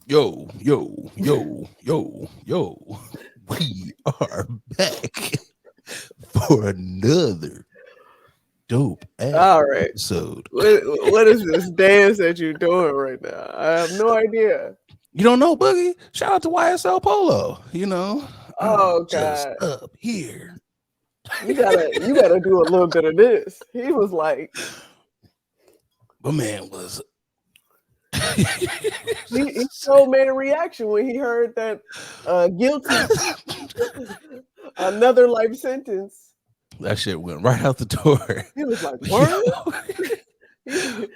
Yo, yo, yo, yo, yo. We are back for another dope ass All right. episode. What is this dance that you're doing right now? I have no idea. You don't know, Boogie? Shout out to YSL Polo. I'm Oh just God. up here. You gotta do a little bit of this. He was like My man was. he so made a reaction when he heard that guilty, another life sentence. That shit went right out the door. He was like, "Word." Yo. He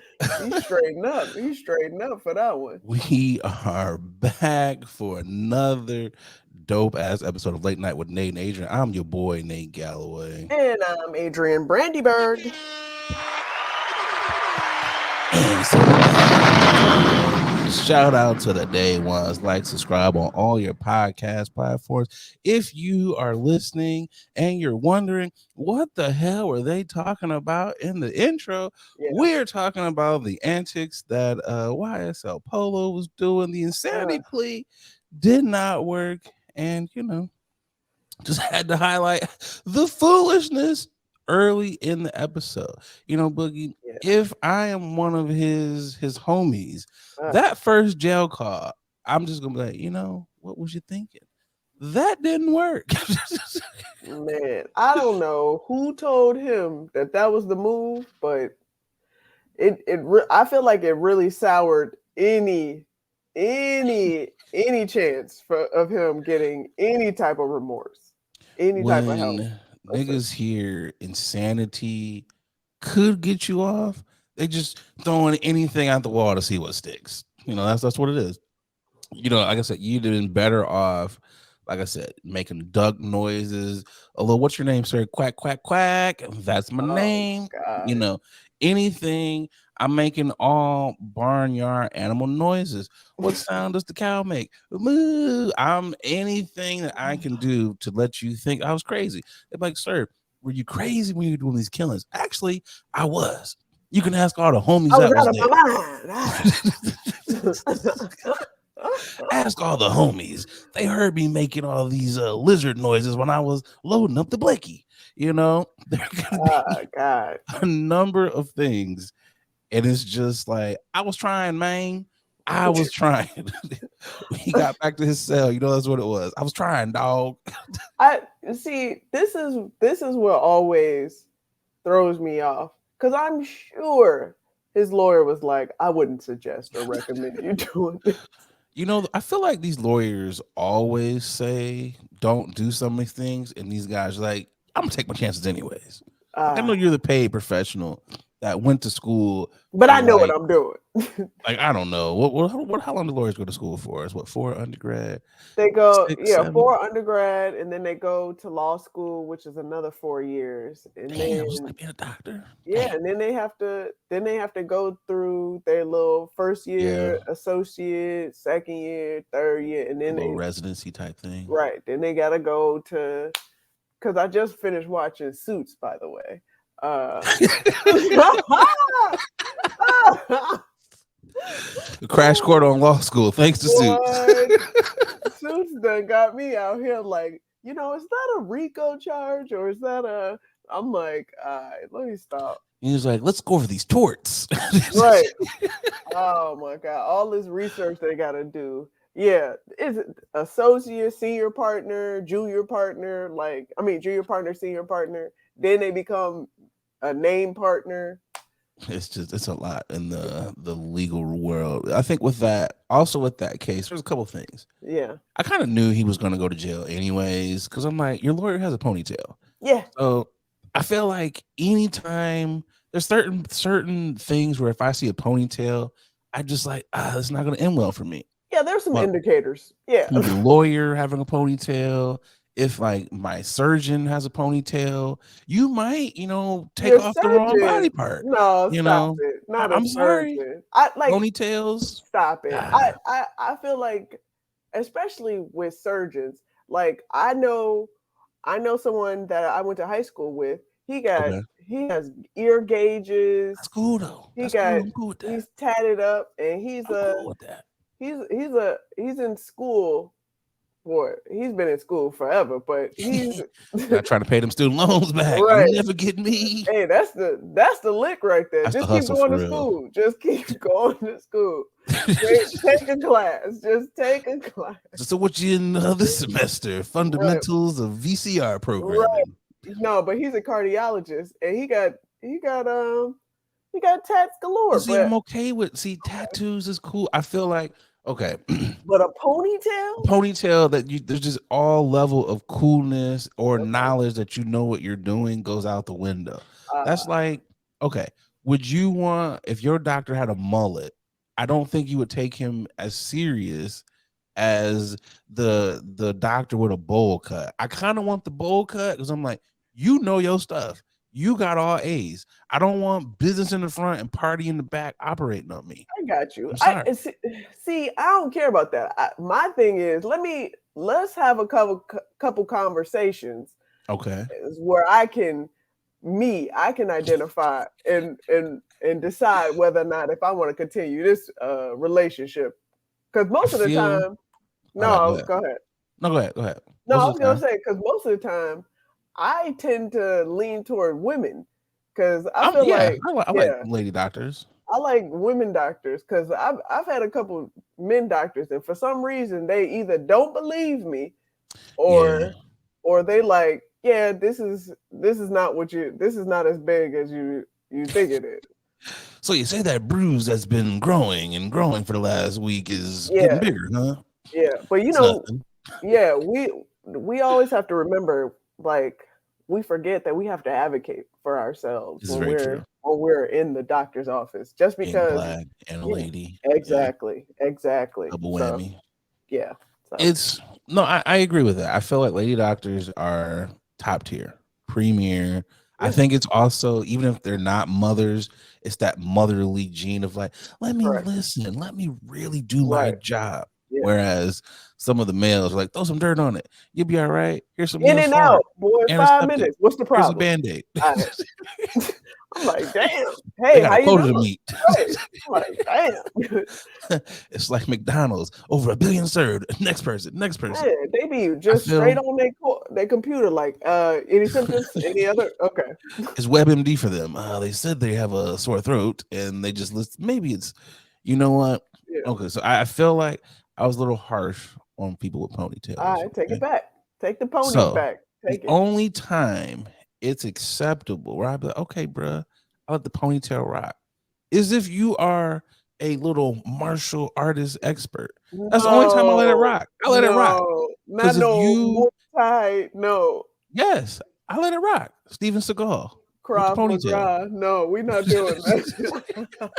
straightened up. He straightened up for that one. We are back for another dope ass episode of Late Night with Nate and Adrian. I'm your boy, Nate Galloway. And I'm Adrian Brandyberg. And so, shout out to the day ones. Like, subscribe on all your podcast platforms. If you are listening and you're wondering what the hell were they talking about in the intro, we're talking about the antics that YSL Polo was doing. The insanity plea did not work, and just had to highlight the foolishness early in the episode. Boogie, if I am one of his homies, that first jail call, I'm just gonna be like, what was you thinking? That didn't work. Man, I don't know who told him that was the move, but I feel like it really soured any chance of him getting any type of remorse, any type of help. Niggas hear insanity could get you off, they just throwing anything at the wall to see what sticks. That's what it is. Like I said, you'd have been better off, like I said, making duck noises. Although, what's your name, sir? Quack, quack, quack. That's my name. God. Anything. I'm making all barnyard animal noises. What sound does the cow make? Moo. I'm anything that I can do to let you think I was crazy. They're like, sir, were you crazy when you were doing these killings? Actually, I was. You can ask all the homies I that was was there. Ask all the homies. They heard me making all these lizard noises when I was loading up the blicky. There could be God. a number of things. And it's just like, I was trying, man. I was trying. He got back to his cell. That's what it was. I was trying, dog. I see. This is what always throws me off, because I'm sure his lawyer was like, I wouldn't suggest or recommend you doing this. I feel like these lawyers always say don't do some of these things, and these guys are like, I'm gonna take my chances anyways. I know you're the paid professional that went to school, but I know what I'm doing. Like, I don't know what how long do lawyers go to school for? Is what, 4 undergrad? They go 6, 7? 4 undergrad, and then they go to law school, which is another 4 years, and Damn, it's like being a doctor. And then they have to go through their little first year associate, second year, third year, and then a residency type thing. Right. Then they gotta go to, because I just finished watching Suits, by the way. Crash course on law school, thanks to Suits. Suits done got me out here like, is that a RICO charge, or is that a? I'm like, all right, let me stop. He was like, let's go over these torts. Right. Oh my God. All this research they got to do. Yeah. Is it associate, senior partner, junior partner? Junior partner, senior partner. Then they become a name partner. It's a lot in the legal world. I think with that case, there's a couple things. Yeah. I kind of knew he was going to go to jail anyways, because I'm like, your lawyer has a ponytail. Yeah. So I feel like anytime there's certain things where if I see a ponytail, I just like, it's not going to end well for me. Yeah, there's some indicators. Yeah. The lawyer having a ponytail. If like my surgeon has a ponytail, you might, take off the wrong body part. No, stop it. Not I'm sorry. I like ponytails. Stop it. I feel like, especially with surgeons, like I know someone that I went to high school with. He has ear gauges. That's cool though. He's tatted up, and he's cool with that. he's in school for he's been in school forever, but he's Not trying to pay them student loans back. You right. never get me. Hey, that's the lick right there. That's the Just keep hustle going for to real. school. Just keep going to school. Take a class. Just take a class. So what you in this semester? Right. Fundamentals of VCR Right. programming. No, but he's a cardiologist, and he got tats galore. See, I'm But okay with tattoos is cool. I feel like okay. but a ponytail. Ponytail that you there's just all level of coolness or Okay. knowledge that you know what you're doing goes out the window. That's Uh, like okay. Would you want if your doctor had a mullet? I don't think you would take him as serious as the doctor with a bowl cut. I kind of want the bowl cut because I'm like, you know your stuff. You got all A's. I don't want business in the front and party in the back operating on me. I got you. I'm I sorry. see. I don't care about that. My thing is, let's have a couple conversations Okay. where I can identify and decide whether or not if I want to continue this relationship. Because I most of the feel time, all right, go no, ahead. go ahead. No, go ahead. Go ahead. No, Most I of was the gonna time. say because most of the time I tend to lean toward women because I feel Yeah, like I like yeah, lady doctors. I like women doctors because I've had a couple men doctors and for some reason they either don't believe me Yeah. or they like yeah this is not what you this is not as big as you think it is. So you say that bruise that's been growing and growing for the last week is getting Yeah, bigger, huh? yeah, but It's nothing. yeah, we always have to remember like we forget that we have to advocate for ourselves This is when very true. we're in the doctor's office just Being because black and a you know lady. Yeah. exactly. Double So whammy. yeah, so It's no, I agree with that. I feel like lady doctors are top tier, premier. I yeah, think it's also, even if they're not mothers, it's that motherly gene of like, let me correct, listen, let me really do my right, job. yeah. Whereas some of the males are like, throw some dirt on it. You'll be all right. Here's some In and Neosporin, out, boy, 5 minutes. antiseptic. What's the Here's a problem? band-aid. All right. I'm like, damn. They Hey, got how a you quota to doing? meet. Right. I'm like, damn. It's like McDonald's, over 1 billion served. Next person, next person. Man, they be I just straight feel on their computer. Like, any symptoms? Any other? Okay. it's WebMD for them. They said they have a sore throat, and they just list. Maybe it's, you know what? Yeah. Okay, so I feel like I was a little harsh on people with All ponytails. right, take it Okay, back. Take the ponies so back. the Take it. only time it's acceptable where I'd be like, okay, bruh, I let the ponytail rock, is if you are a little martial artist expert. That's the only time I let it No, rock. I let it rock no, not because if no you, Muay Thai. No, yes, I let it rock. Steven Seagal with the Krav ponytail. Maga. No, we're not doing that.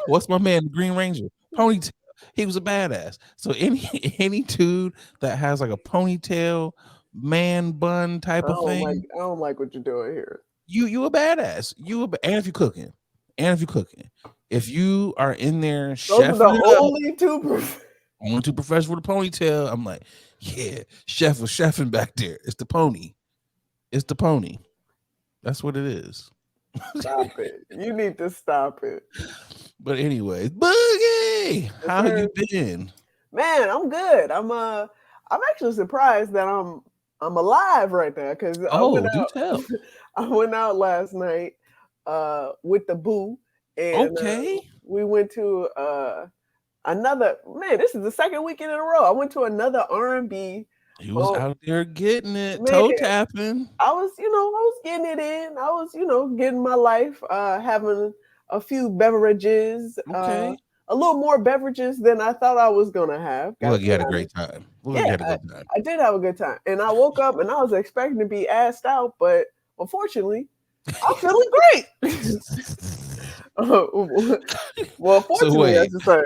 What's my man, the Green Ranger? Ponytail. He was a badass. So any any dude that has like a ponytail, man bun type of thing, I don't like what you're doing here. you a badass. And if you're cooking, if you are in there Those are chefing the it up, only two. only two professional with a ponytail, I'm like, yeah, chef was chefing back there. It's the pony. It's the pony. That's what it is. Stop it. You need to stop it. But anyways, Boogie, Yes, how you sir. been? Man, I'm good. I'm actually surprised that I'm alive right now because Oh, do tell. I went out last night with the boo and Okay. we went to another man, this is the second weekend in a row. I went to another R&B. He was Oh out there getting it, man, toe tapping. I was getting it in. I was, getting my life, having a few beverages, Okay. a little more beverages than I thought I was gonna have. Look Got like to you be had a great honest. time. Look like you Yeah, had a good time. I did have a good time, and I woke up and I was expecting to be assed out, but unfortunately, I'm feeling great. Well, So fortunately, I wait, should say.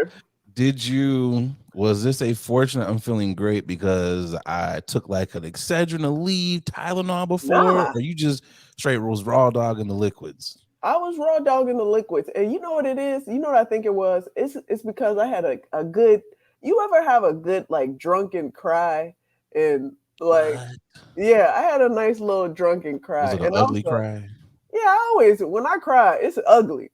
was this a fortunate I'm feeling great because I took like an Excedrin, a leave, Tylenol before, Nah, or you just straight was raw dog in the liquids? I was raw dogging the liquids, and you know what it is? You know what I think it was? It's because I had a good. You ever have a good like drunken cry and like What? yeah, I had a nice little drunken Was cry, it an and ugly also cry? yeah, I always when I cry, it's ugly.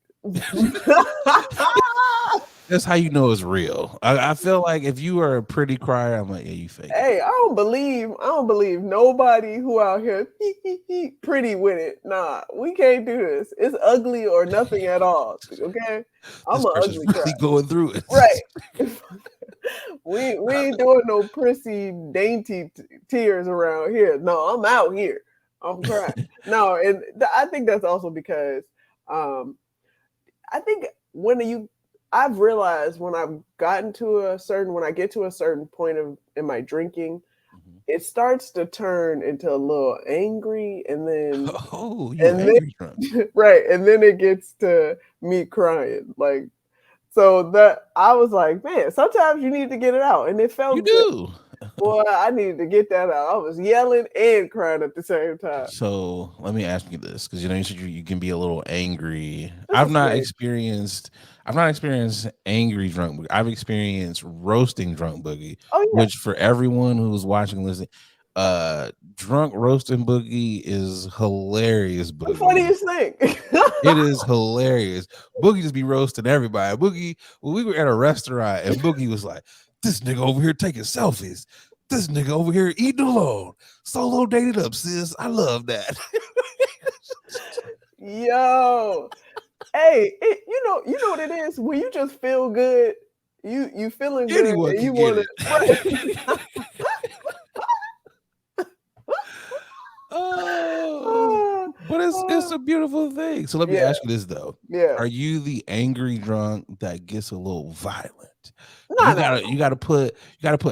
That's how you know it's real. I feel like if you are a pretty crier, I'm like, yeah, you fake it. Hey, I don't believe nobody who out here pretty with it. Nah, we can't do this. It's ugly or nothing at all. Okay, I'm This an person's ugly cry. really going through it. Right. we ain't doing no prissy dainty tears around here. No, I'm out here. I'm crying. No, and I think that's also because um I think when you I've realized when I get to a certain point of in my drinking, Mhm. it starts to turn into a little angry Oh, you and angry drunk. then right, and then it gets to me crying. Like so that I was like, man, sometimes you need to get it out. And it You felt good. do. Boy, I needed to get that out. I was yelling and crying at the same time. So let me ask you this, because you said you can be a little angry. Just a shade. I've not experienced angry drunk boogie. I've experienced roasting drunk boogie, Oh yeah. which for everyone who's watching, listening, drunk roasting boogie is hilarious. The Boogie, funniest thing. it is hilarious. Boogie just be roasting everybody. Boogie, when we were at a restaurant and Boogie was like, "This nigga over here taking selfies. This nigga over here eating alone. Solo dated up, sis. I love that." Yo. Hey, you know what it is? When you just feel good, you feeling good Anyone and can you get wanna it. right. Oh, Ah, but it's ah. a beautiful thing. So let me Yeah, ask you this though: yeah. are you the angry drunk that gets a little violent? No, no, no. You gotta put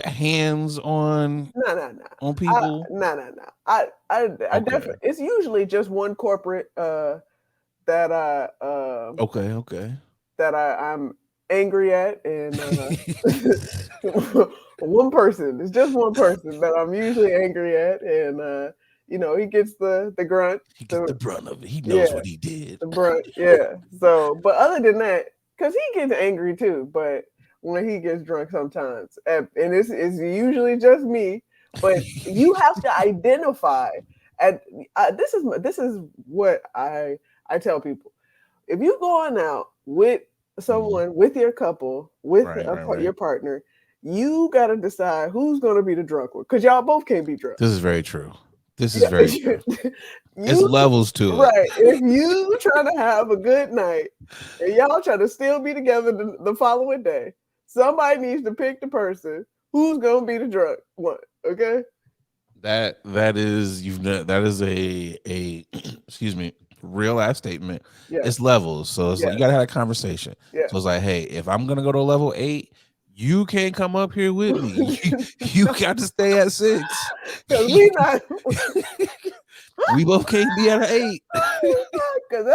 hands No, no, no. on people. No, no, no. I Okay, definitely it's usually just one corporate that I okay. I'm angry at and one person. It's just one person that I'm usually angry at and he gets the grunt. He gets the The brunt of it. He yeah, knows what he did. the brunt. Yeah. So, but other than that, cuz he gets angry too, but when he gets drunk sometimes. And it's usually just me, but you have to identify at this is what I tell people if you going out with Mhm. someone, with your couple, with Right, right, your right. partner, you got to decide who's going to be the drunk one because y'all both can't be drunk. This is very true. This is Yeah, very true. It's you levels to it. right. If you trying to have a good night and y'all trying to still be together the following day, somebody needs to pick the person who's going to be the drunk one. Okay. That is that is a excuse me, real ass statement. Yeah. It's levels. So it's like Yeah. you gotta have a conversation. Yeah. So it's like, hey, if I'm gonna go to level 8, you can't come up here with me. You got to stay at 6. Because we not. We both can't be at an 8. Because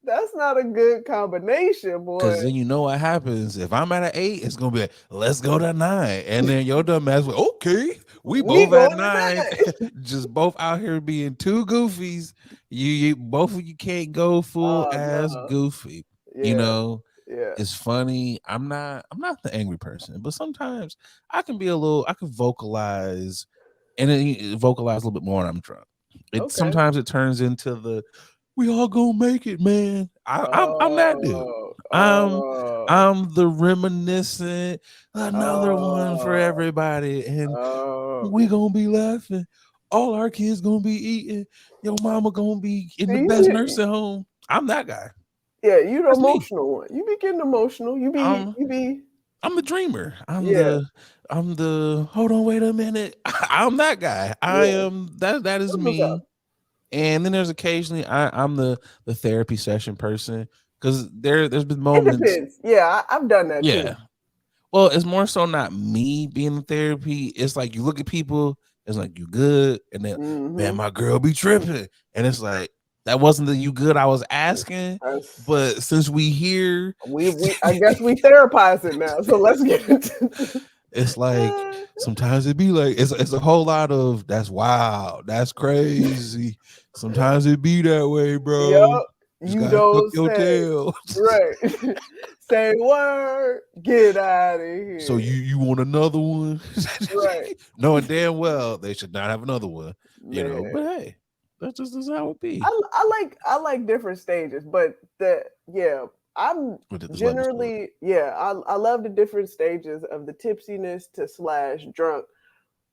that's not a good combination, boy. Cause then you know what happens. If I'm at an 8, it's gonna be like, let's go to 9. And then your dumb ass like, okay, we We both at going 9. tonight. Just both out here being two goofies. You both of you can't go full Oh ass no. goofy. You Yeah. know, Yeah. it's funny. I'm not the angry person, but sometimes I can vocalize and then vocalize a little bit more when I'm drunk. It Okay. sometimes it turns into the we all gonna make it, man. I'm that dude. Oh. I'm Oh. I'm the reminiscent, another one for Oh. everybody, and Oh. we gonna be laughing. All our kids gonna be eating. Your mama gonna be in the See, best nursing home. I'm that guy. yeah, you the That's me. emotional one. You be getting emotional. I'm You be I'm the dreamer. yeah. I'm the hold on, wait a minute. I'm that guy. I Yeah. am that is That's what's up. me. And then there's occasionally I'm the therapy session person because there's been It moments. depends. Yeah, I've done that too. Yeah. Well, it's more so not me being in therapy. It's like you look at people, it's like you good, and then man, Mm-hmm. my girl be tripping, and it's like that wasn't the you good I was asking, That's, but since we here, we I guess we therapize it now. So let's get into it's like sometimes it be like it's a whole lot of that's wild, that's crazy. Sometimes it be that way, bro. Yup. Just You gotta tuck don't your say. tail. Right. Say word. Get out of So here. you want another one? Right. Knowing damn well they should not have another one, Man. But hey, that's just how it be. I like different stages, but the yeah. I'm with the level story. generally, yeah, I love the different stages of the tipsiness to slash drunk,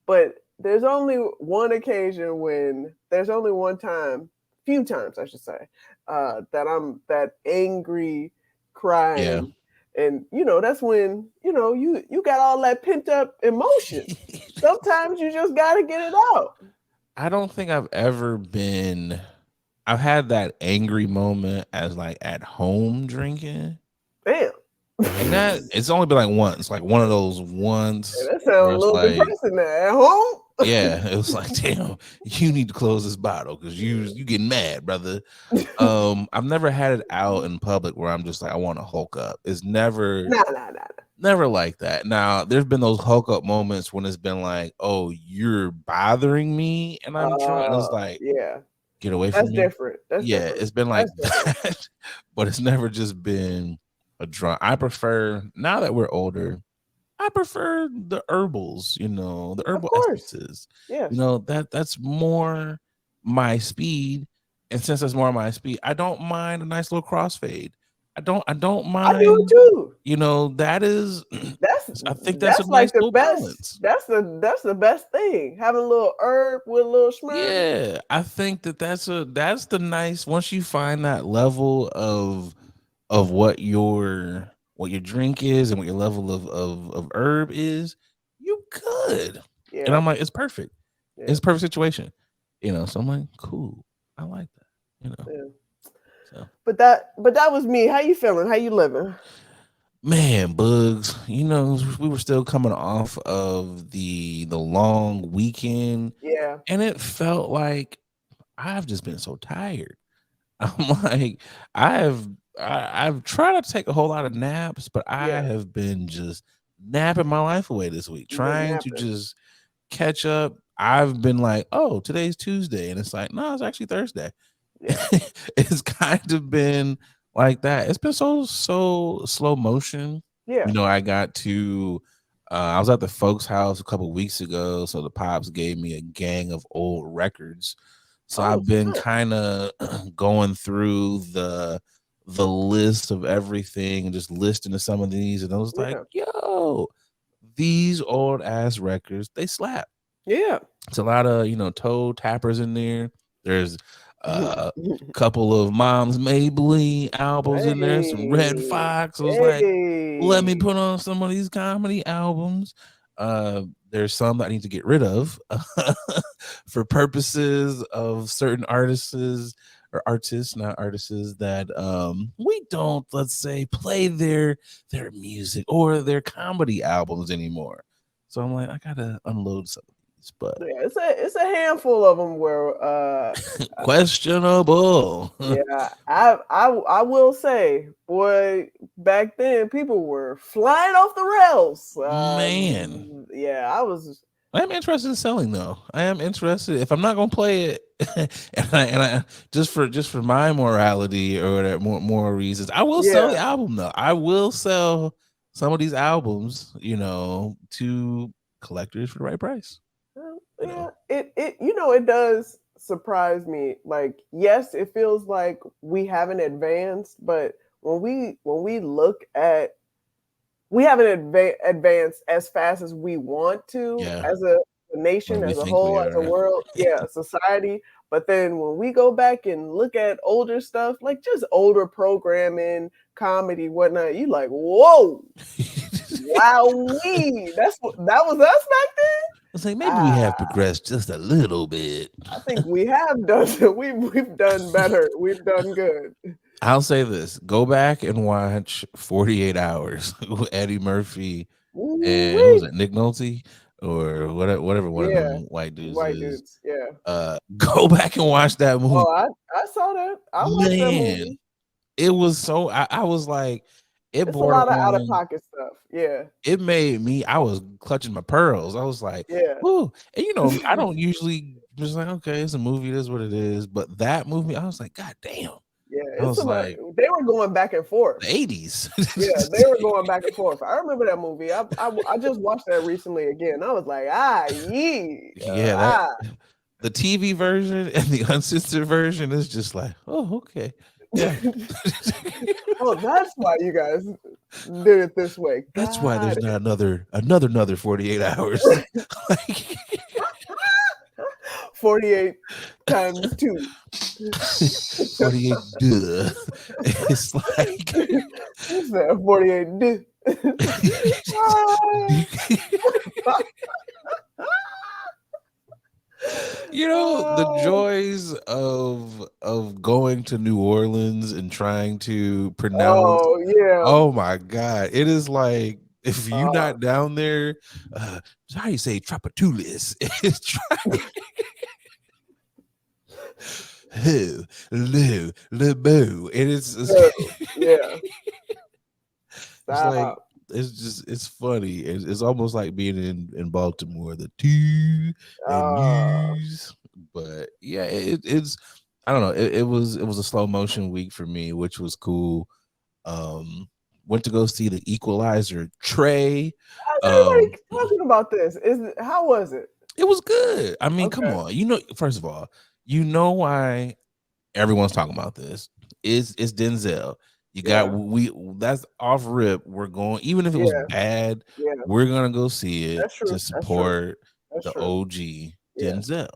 but there's only one occasion when there's only one time, few times I should say, that I'm that angry, Yeah. crying, and that's when you got all that pent up emotion. Sometimes you just got to get it out. I don't think I've ever been. I've had that angry moment as like at home drinking, Damn. and that it's only been like once, like one of those once That sounds where a it's little like, depressing there at home. yeah, it was like, damn, you need to close this bottle because you getting mad, brother. I've never had it out in public where I'm just like I want to hulk up. It's never Nah, nah, nah, never like that. Now there's been those hulk up moments when it's been like, oh, you're bothering me and I'm drunk, and it's like, yeah, get away that's from me. different. That's Yeah, different. it's been like That's different. that, but it's never just been a drunk. I prefer now that we're older. I prefer the herbals, the Of herbal course. essences. Yes. That's more my speed. And since that's more my speed, I don't mind a nice little crossfade. I don't I do it mind, too. that is That's I think that's a that's nice like the little best. balance. That's the best thing. Having a little herb with a little schmirk. Yeah, I think that's the nice once you find that level of what your drink is and what your level of herb is, you good. And Yeah. I'm like, it's perfect. Yeah. It's a perfect situation. So I'm like, cool. I like that. Yeah. So But that was me. How you feeling? How you living? man, bugs, we were still coming off of the long weekend, Yeah. and it felt like I've just been so tired. I'm like, I've I've tried not to take a whole lot of naps, but I Yeah. have been just napping my life away this week, You've been trying to napping. just catch up. I've been like, oh, today's Tuesday, and it's like, no, it's actually Thursday. Yeah. It's kind of been like that. It's been so slow motion. Yeah. I got to I was at the folks' house a couple weeks ago, so the pops gave me a gang of old records. So Oh I've been snap. kind of going through the list of everything and just listening to some of these, and I was like, Yeah. yo, these old ass records, they slap. Yeah. It's a lot of toe tappers in there. There's a couple of Mom's Maybelline albums in there, some Red Hey. Fox. I was like, let me Hey. put on some of these comedy albums. There's some that I need to get rid of for purposes of certain artists or artists, not artists, that we don't, let's say, play their music or their comedy albums anymore. So I'm like, I gotta unload some of these, but Yeah, it's a handful of them where questionable. yeah, I will say, boy, back then people were flying off the rails. Man, Yeah, I was. I am interested in selling though. I am interested. If I'm not gonna play it, and I just for my morality or whatever, more reasons, I will sell Yeah, the album though. I will sell some of these albums, to collectors for the right price. You yeah. know, It does surprise me. Like, yes, it feels like we haven't advanced, but when we look at we haven't advanced as fast as we want to yeah, as a when nation, we as a think we whole, as a are. world, yeah, society. But then when we go back and look at older stuff, like just older programming, comedy, whatnot, you like, whoa, wow, that was us back then. It's like maybe we have Ah, progressed just a little bit. I think we have done we've done better. We've done good. I'll say this: go back and watch 48 Hours with Eddie Murphy and who was Ooh-wee. it, Nick Nolte or whatever one of Yeah, them white dudes white is. dudes. Yeah. Go back and watch that movie. Oh, I saw that. I watched that Man, movie. it was so I was like, it It's a lot of out of borderline. pocket stuff. Yeah, It made me. I was clutching my pearls. I was like, yeah, "Whoo!" And I don't usually just like, okay, it's a movie. It is what it is. But that movie, I was like, God damn! yeah. I It's was a lot. like, They were going back and forth. the '80s. Yeah, they were going back and forth. I remember that movie. I just watched that recently again. I was like, yee, Yeah, that the TV version and the uncensored version is just like, oh, okay. Yeah. Oh, that's why you guys did it this way. That's why Got there's it. not another 48 hours. Like 48 times 2. 48 duh. It's like You said 48. the Oh, joys of going to New Orleans and trying to pronounce. oh, yeah. Oh my god, it is like if you Uh, not down there, how you say Tropatulis? It's who le boo. It is oh, yeah. it's like Stop. it's funny. It's almost like being in Baltimore, the two and Uh, news. But yeah, it's I don't know. It was a slow motion week for me, which was cool. Um, went to go see the Equalizer Trey. how's Um, everybody talking about this? How was it? it was good. I mean, come Okay. on. First of all, you know why everyone's talking about this. It's Denzel. You got Yeah. we That's off rip. We're going, even if it was Yeah. bad, Yeah. we're gonna go see it That's to true. That's true. support That's the true. OG Yeah. Denzel.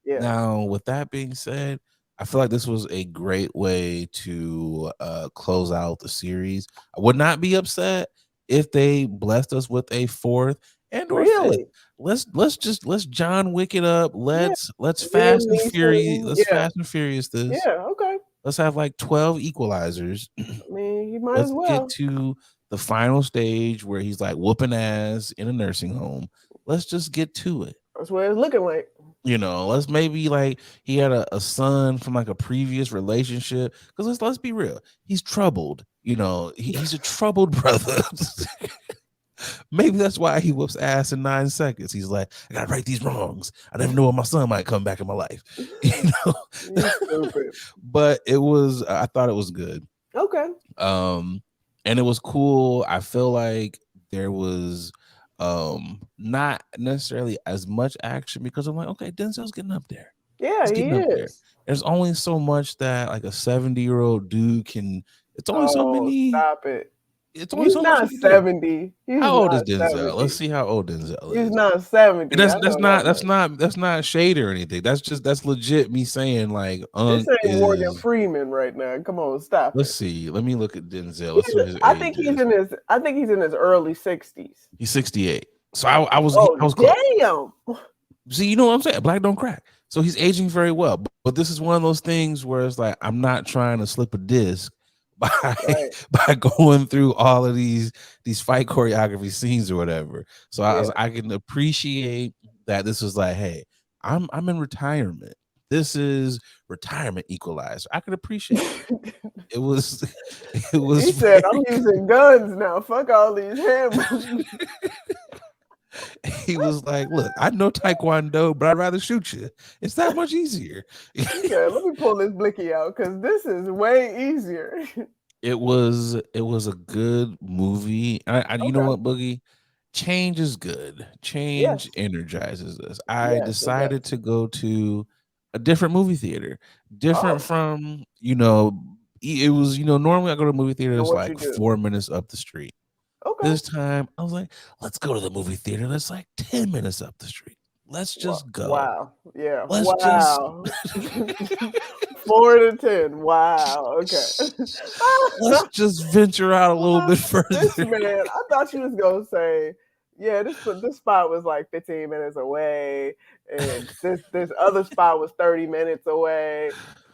Yeah. Now, with that being said, I feel like this was a great way to close out the series. I would not be upset if they blessed us with a fourth and or fifth. Really? Let's John Wick it up. Yeah. Let's Liam fast and furious. Neeson. Let's Yeah. fast and furious this. Yeah. Okay. Let's have like 12 equalizers. I mean, you might as Let's get well. to the final stage where he's like whooping ass in a nursing home. Let's just get to it. That's what it's looking like. Let's maybe like he had a son from like a previous relationship. Because let's be real, he's troubled. He's a troubled brother. Maybe that's why he whoops ass in 9 seconds. He's like, I gotta right these wrongs. I never know when my son might come back in my life. You stupid. But I thought it was good. Okay. And it was cool. I feel like there was not necessarily as much action because I'm like, okay, Denzel's getting up there. Yeah, He's he getting up there. is. There's only so much that like a 70-year-old dude can. It's only so Oh, many. stop it. It's only He's so much he not can do. 70. He's How old not is Denzel? Let's 70. see how old Denzel He's is. not And 70. that's I that's know not that that's much. not that's not shade or anything. That's legit me saying like This Unc ain't Morgan is. Freeman right now. Come on, stop Let's it. see. Let me look at Denzel. Let's see what his I age think he's is. in his I think he's in his early 60s. He's 68. So I was Oh, close. damn. See, you know what I'm saying? Black don't crack. So he's aging very well. But this is one of those things where it's like I'm not trying to slip a disc by Right. by going through all of these fight choreography scenes or whatever. So Yeah. I can appreciate that this was like, hey, I'm in retirement. This is retirement equalizer. I could appreciate it. It was it was He said, very I'm using guns now. Fuck all these hand movements. he was like, look, I know Taekwondo, but I'd rather shoot you. It's that much easier. He said, let me pull this blicky out because this is way easier. It was a good movie. You know Okay. what, Boogie? Change is good. Change Yes. energizes us. I Yes, it decided does. to go to a different movie theater. Different Oh, from, it was, normally I go to a movie theater and that's what you like do? 4 minutes up the street. Okay. This time I was like, let's go to the movie theater that's like 10 minutes up the street. Let's just go. Wow. Yeah. Let's just Wow. 4 to 10. Wow. Okay. let's just venture out a little bit This further. man, I thought you was gonna say, yeah, this spot was like 15 minutes away, and this other spot was 30 minutes away.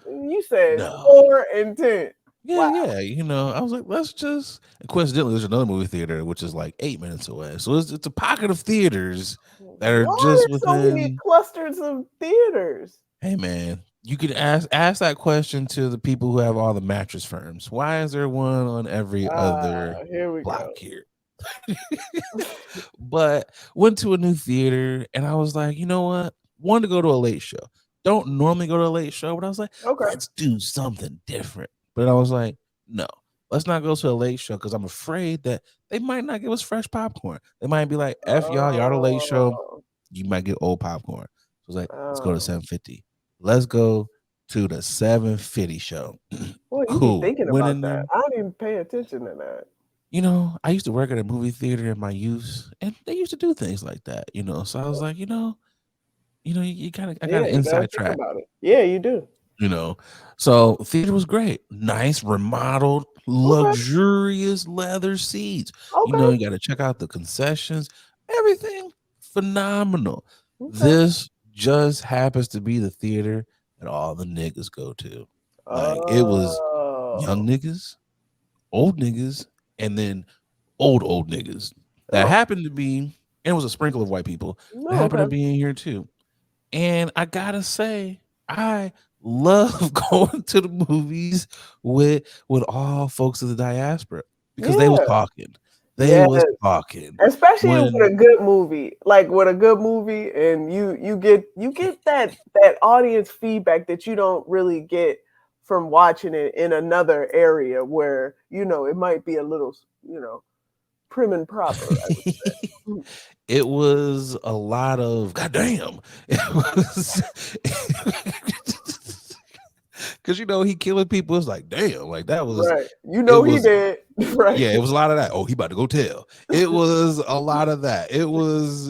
You said No. 4 and 10. Yeah, Wow. yeah. I was like, let's just. And coincidentally, there's another movie theater which is like 8 minutes away. So it's a pocket of theaters that are Why are just there so many within. clusters of theaters? Hey, man, you could ask that question to the people who have all the mattress firms. Why is there one on every other Here we block go. here? But went to a new theater and I was like, you know what? Wanted to go to a late show. Don't normally go to a late show, but I was like, Okay. let's do something different. But I was like, no, let's not go to a late show because I'm afraid that they might not give us fresh popcorn. They might be like, F y'all the late show. Oh, You might get old popcorn. So I was like, let's go to oh. 750. Let's go. to the 750 show. Boy, you be Cool. thinking Went about in that. there. I didn't even pay attention to that. I used to work at a movie theater in my youth, and they used to do things like that. So I was like, you kind of, I got Yeah, an you gotta inside think track. about it. Yeah, you do. you know. So theater was great. Nice, remodeled, Okay. luxurious leather seats. Okay. You got to check out the concessions. Everything phenomenal. Okay. This just happens to be the theater that all the niggas go to. Like it was young Oh. niggas, old niggas, and then old niggas that Oh. happened to be, and it was a sprinkle of white people that No. happened to Okay. be in here too. And I gotta say, I love going to the movies with all folks of the diaspora because they was Yeah. talking. They Yeah. was talking. Especially with When a good movie, like with a good movie, and you get that audience feedback that you don't really get from watching it in another area where it might be a little prim and proper. I would say. Mm. it was a lot of goddamn. It was because he killing people. It's like damn, like that was Right, it he was did. Right. yeah, it was a lot of that. Oh, he about to go tell. It was a lot of that. It was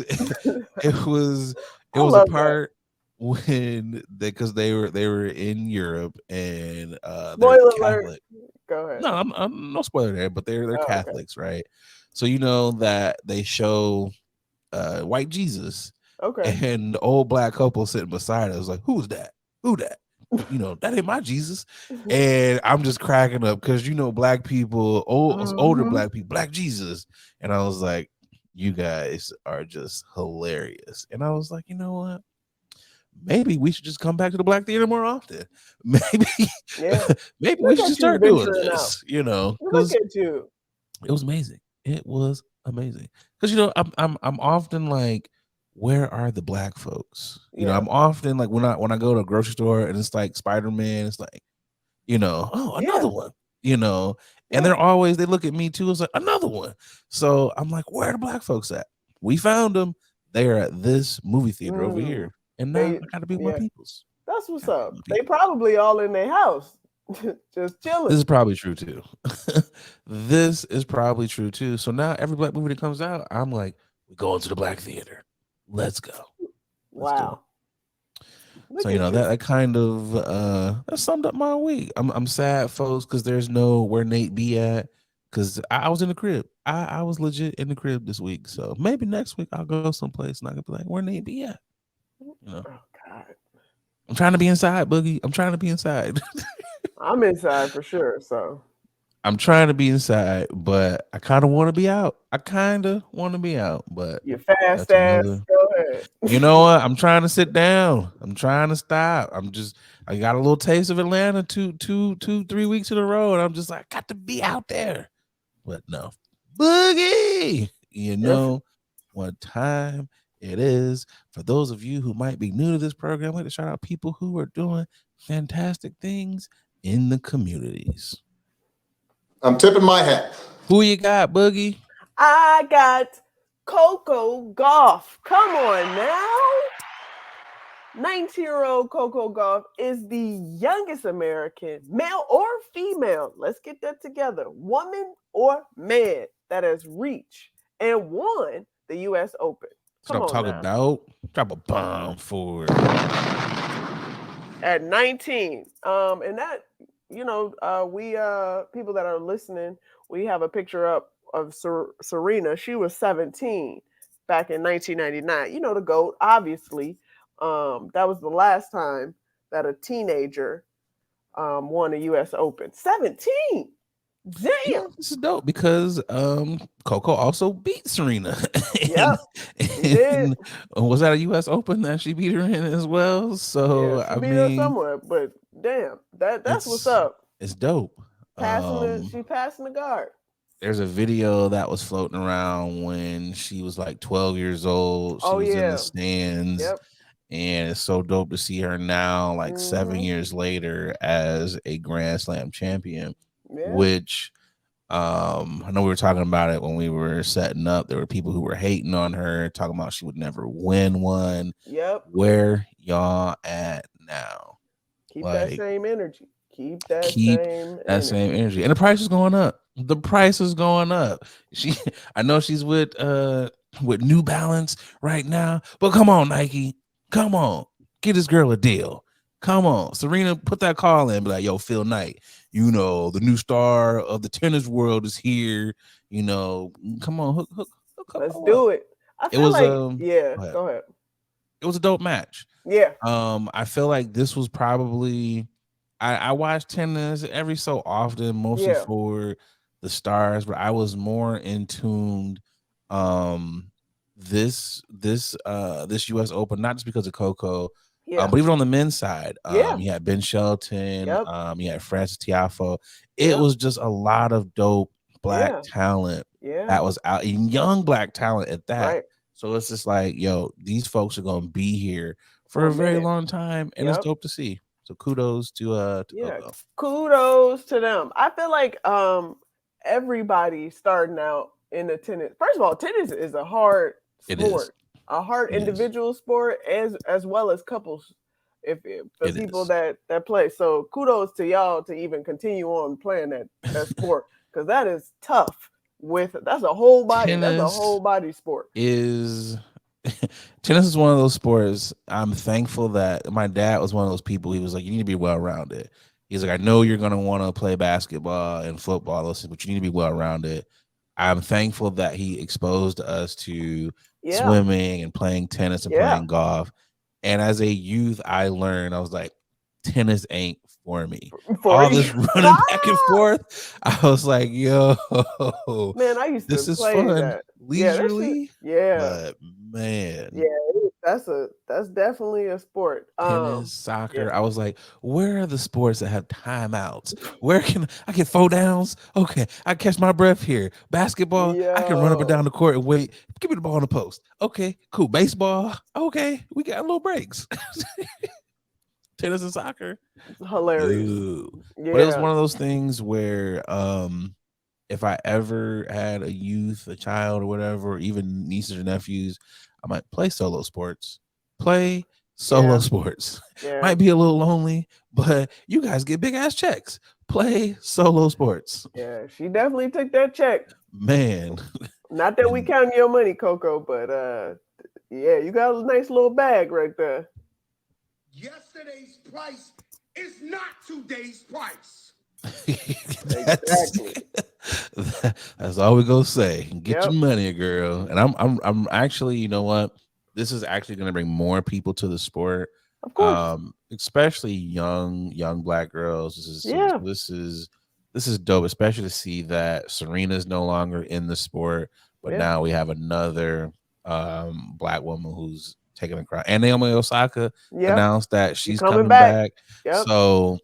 it was it I was a love that. part when because they were in Europe and they're Spoiler alert. Catholic. Go ahead. No, I'm no spoiler there, but they're Oh, okay. Catholics, right? So you know that they show white Jesus Okay. and the old black couple sitting beside us like, who's that? Who that? That ain't my Jesus. And I'm just cracking up because black people, older Mhm. black people, black Jesus. And I was like, you guys are just hilarious. And I was like, you know what? Maybe we should just come back to the black theater more often. Maybe, Yeah. maybe we Look should at just you start doing venturing out. this, Look because at you. it was amazing. It was amazing because I'm often like, where are the black folks? Yeah. I'm often like when I go to a grocery store and it's like Spider-Man, it's like, oh, Yeah. another one, you know, and Yeah. they look at me too. It's like another one. So I'm like, where are the black folks at? We found them. They are at this movie theater over Mm. here, and now They I got to be with my yeah. peoples. That's what's Gotta be up. with my They people. probably all in their house, just This chilling. is probably true too. This is probably true too. So now every black movie that comes out, I'm like, we're going to the black theater. Let's go. Let's do it. Wow. So Look at you. that kind of that summed up my week. I'm sad, folks, because there's no where Nate be at. Because I was in the crib. I was legit in the crib this week. So maybe next week I'll go someplace and I can be like, where Nate be at? You know, Oh God. I'm trying to be inside, Boogie. I'm trying to be inside. I'm inside for sure. So I'm trying to be inside, but I kind of want to be out. I kind of want to be out, but you fast that's ass. another. Go ahead. You know what? I'm trying to sit down. I'm trying to stop. I got a little taste of Atlanta 3 weeks in a row, and I'm just like, got to be out there. But no, Boogie. You Yes. know what time it is. For those of you who might be new to this program, I'd like to shout out people who are doing fantastic things in the communities. I'm tipping my hat. Who you got, Boogie? I got CoCo Gauf. Come on now. 19-year-old CoCo Gauf is the youngest American, male or female, let's get that together, woman or man, that has reached and won the U.S. Open. That's what Come I'm on talking now. about. Drop a bomb for it. At 19. And that, we people that are listening, we have a picture up of Serena. She was 17 back in 1999. The GOAT, obviously. That was the last time that a teenager won a U.S. Open. 17. Yeah, Damn. this is dope because Coco also beat Serena. and, Yep. She did. and was that a US Open that she beat her in as well? Yeah, So she I beat her mean, somewhere, but damn, that's what's it's up. it's dope. She passing the guard. There's a video that was floating around when she was like 12 years old. She Oh was in the yeah. stands. Yep. And it's so dope to see her now, like 7 years Mm-hmm. later, as a Grand Slam champion, Yeah. which I know we were talking about it when we were setting up. There were people who were hating on her, talking about she would never win one. Yep. Where y'all at now? Keep that Like, same energy. Keep that keep same that energy. same energy. And the price is going up. The price is going up. She I know she's with New Balance right now, but come on, Nike. Come on. Get this girl a deal. Come on. Serena, put that call in, be like, yo, Phil Knight, the new star of the tennis world is here. Come on, hook Let's her up. do it. I It feel was like, yeah, go ahead. go ahead. It was a dope match. Yeah. I feel like this was probably I watch tennis every so often, mostly Yeah. for the stars, but I was more in tuned this US Open, not just because of Coco, Yeah. but even on the men's side. Yeah. You had Ben Shelton, Yep. you had Francis Tiafoe. It Yep. was just a lot of dope black Yeah. talent Yeah. that was out, and young black talent at that. Right. So it's just like, yo, these folks are gonna be here For for a a very minute. long time, and it's Yep. dope to see. So kudos to Yeah. Coco. Kudos to them. I feel like everybody starting out in the tennis. First of all, tennis is a hard It is. sport. A hard It is. individual sport as well as couples if the It people is. that play. So kudos to y'all to even continue on playing that sport because that is tough. That's a whole body. That's a whole body sport. Tennis is one of those sports. I'm thankful that my dad was one of those people. He was like, you need to be well rounded. He's like, I know you're gonna want to play basketball and football, but you need to be well rounded. I'm thankful that he exposed us to swimming and playing tennis and playing golf. And as a youth, I learned, I was like, tennis ain't for me. All this running back and forth, I was like, yo, man, I used this to is play fun, that leisurely. Yeah, but man, that's definitely a sport. tennis, soccer. I was like, where are the sports that have timeouts? Where can I get 4 downs? Okay, I catch my breath here. Basketball, I can run up and down the court and wait. Give me the ball on the post. Okay, cool. Baseball, okay, we got little breaks. Tennis and soccer, hilarious. Yeah. But it was one of those things where if I ever had a youth, a child or whatever, or even nieces or nephews, I might play solo sports. Play solo sports. Might be a little lonely, but you guys get big ass checks. Play solo sports. Yeah, she definitely took that check. Man. Not that we counting your money, Coco, but yeah, you got a nice little bag right there. Yesterday's price is not today's price. Exactly. That's all we gonna say. Get your money, girl. And I'm actually, you know what? This is actually gonna bring more people to the sport. Of course. Especially young black girls. This is dope, especially to see that Serena's no longer in the sport, but now we have another black woman who's taking the crown. And Naomi Osaka announced that she's coming back. So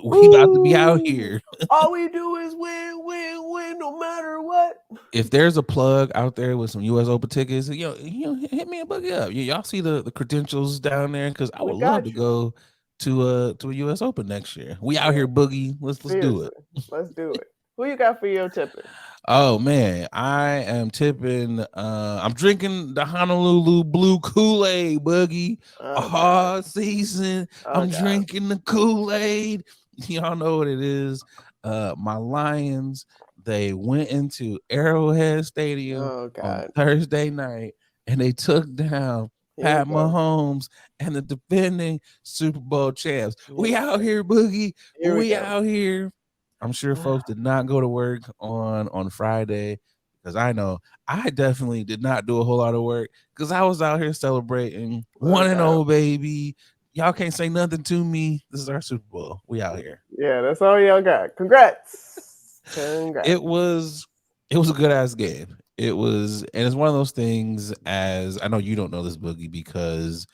we about to be out here. All we do is win, no matter what. If there's a plug out there with some US Open tickets, hit me a boogie up. Y'all see the credentials down there, because I would love to go to a US Open next year. We out here, Boogie. Let's do it. Let's do it. Who you got for your tipping? Oh man, I am tipping. I'm drinking the Honolulu Blue Kool-Aid, Boogie. All season. I'm drinking the Kool-Aid. Y'all know what it is. My Lions, they went into Arrowhead Stadium on Thursday night and they took down Pat Mahomes and the defending Super Bowl champs. We out here, Boogie. We out here. I'm sure folks did not go to work on Friday, because I know I definitely did not do a whole lot of work, because I was out here celebrating 1-0, baby. Y'all can't say nothing to me. This is our Super Bowl. We out here. Yeah, that's all y'all got. Congrats. It was a good ass game. It was, and it's one of those things, as I know you don't know this, Boogie, because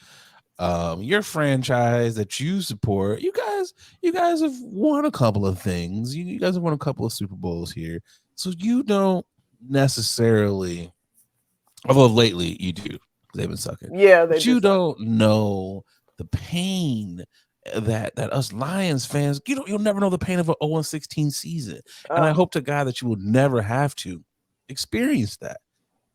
your franchise that you support, you guys have won a couple of things. You guys have won a couple of Super Bowls here, so you don't necessarily, although lately you do, they've been sucking. But you don't know the pain that us Lions fans, you'll never know the pain of an 0-16 season. And I hope to God that you will never have to experience that.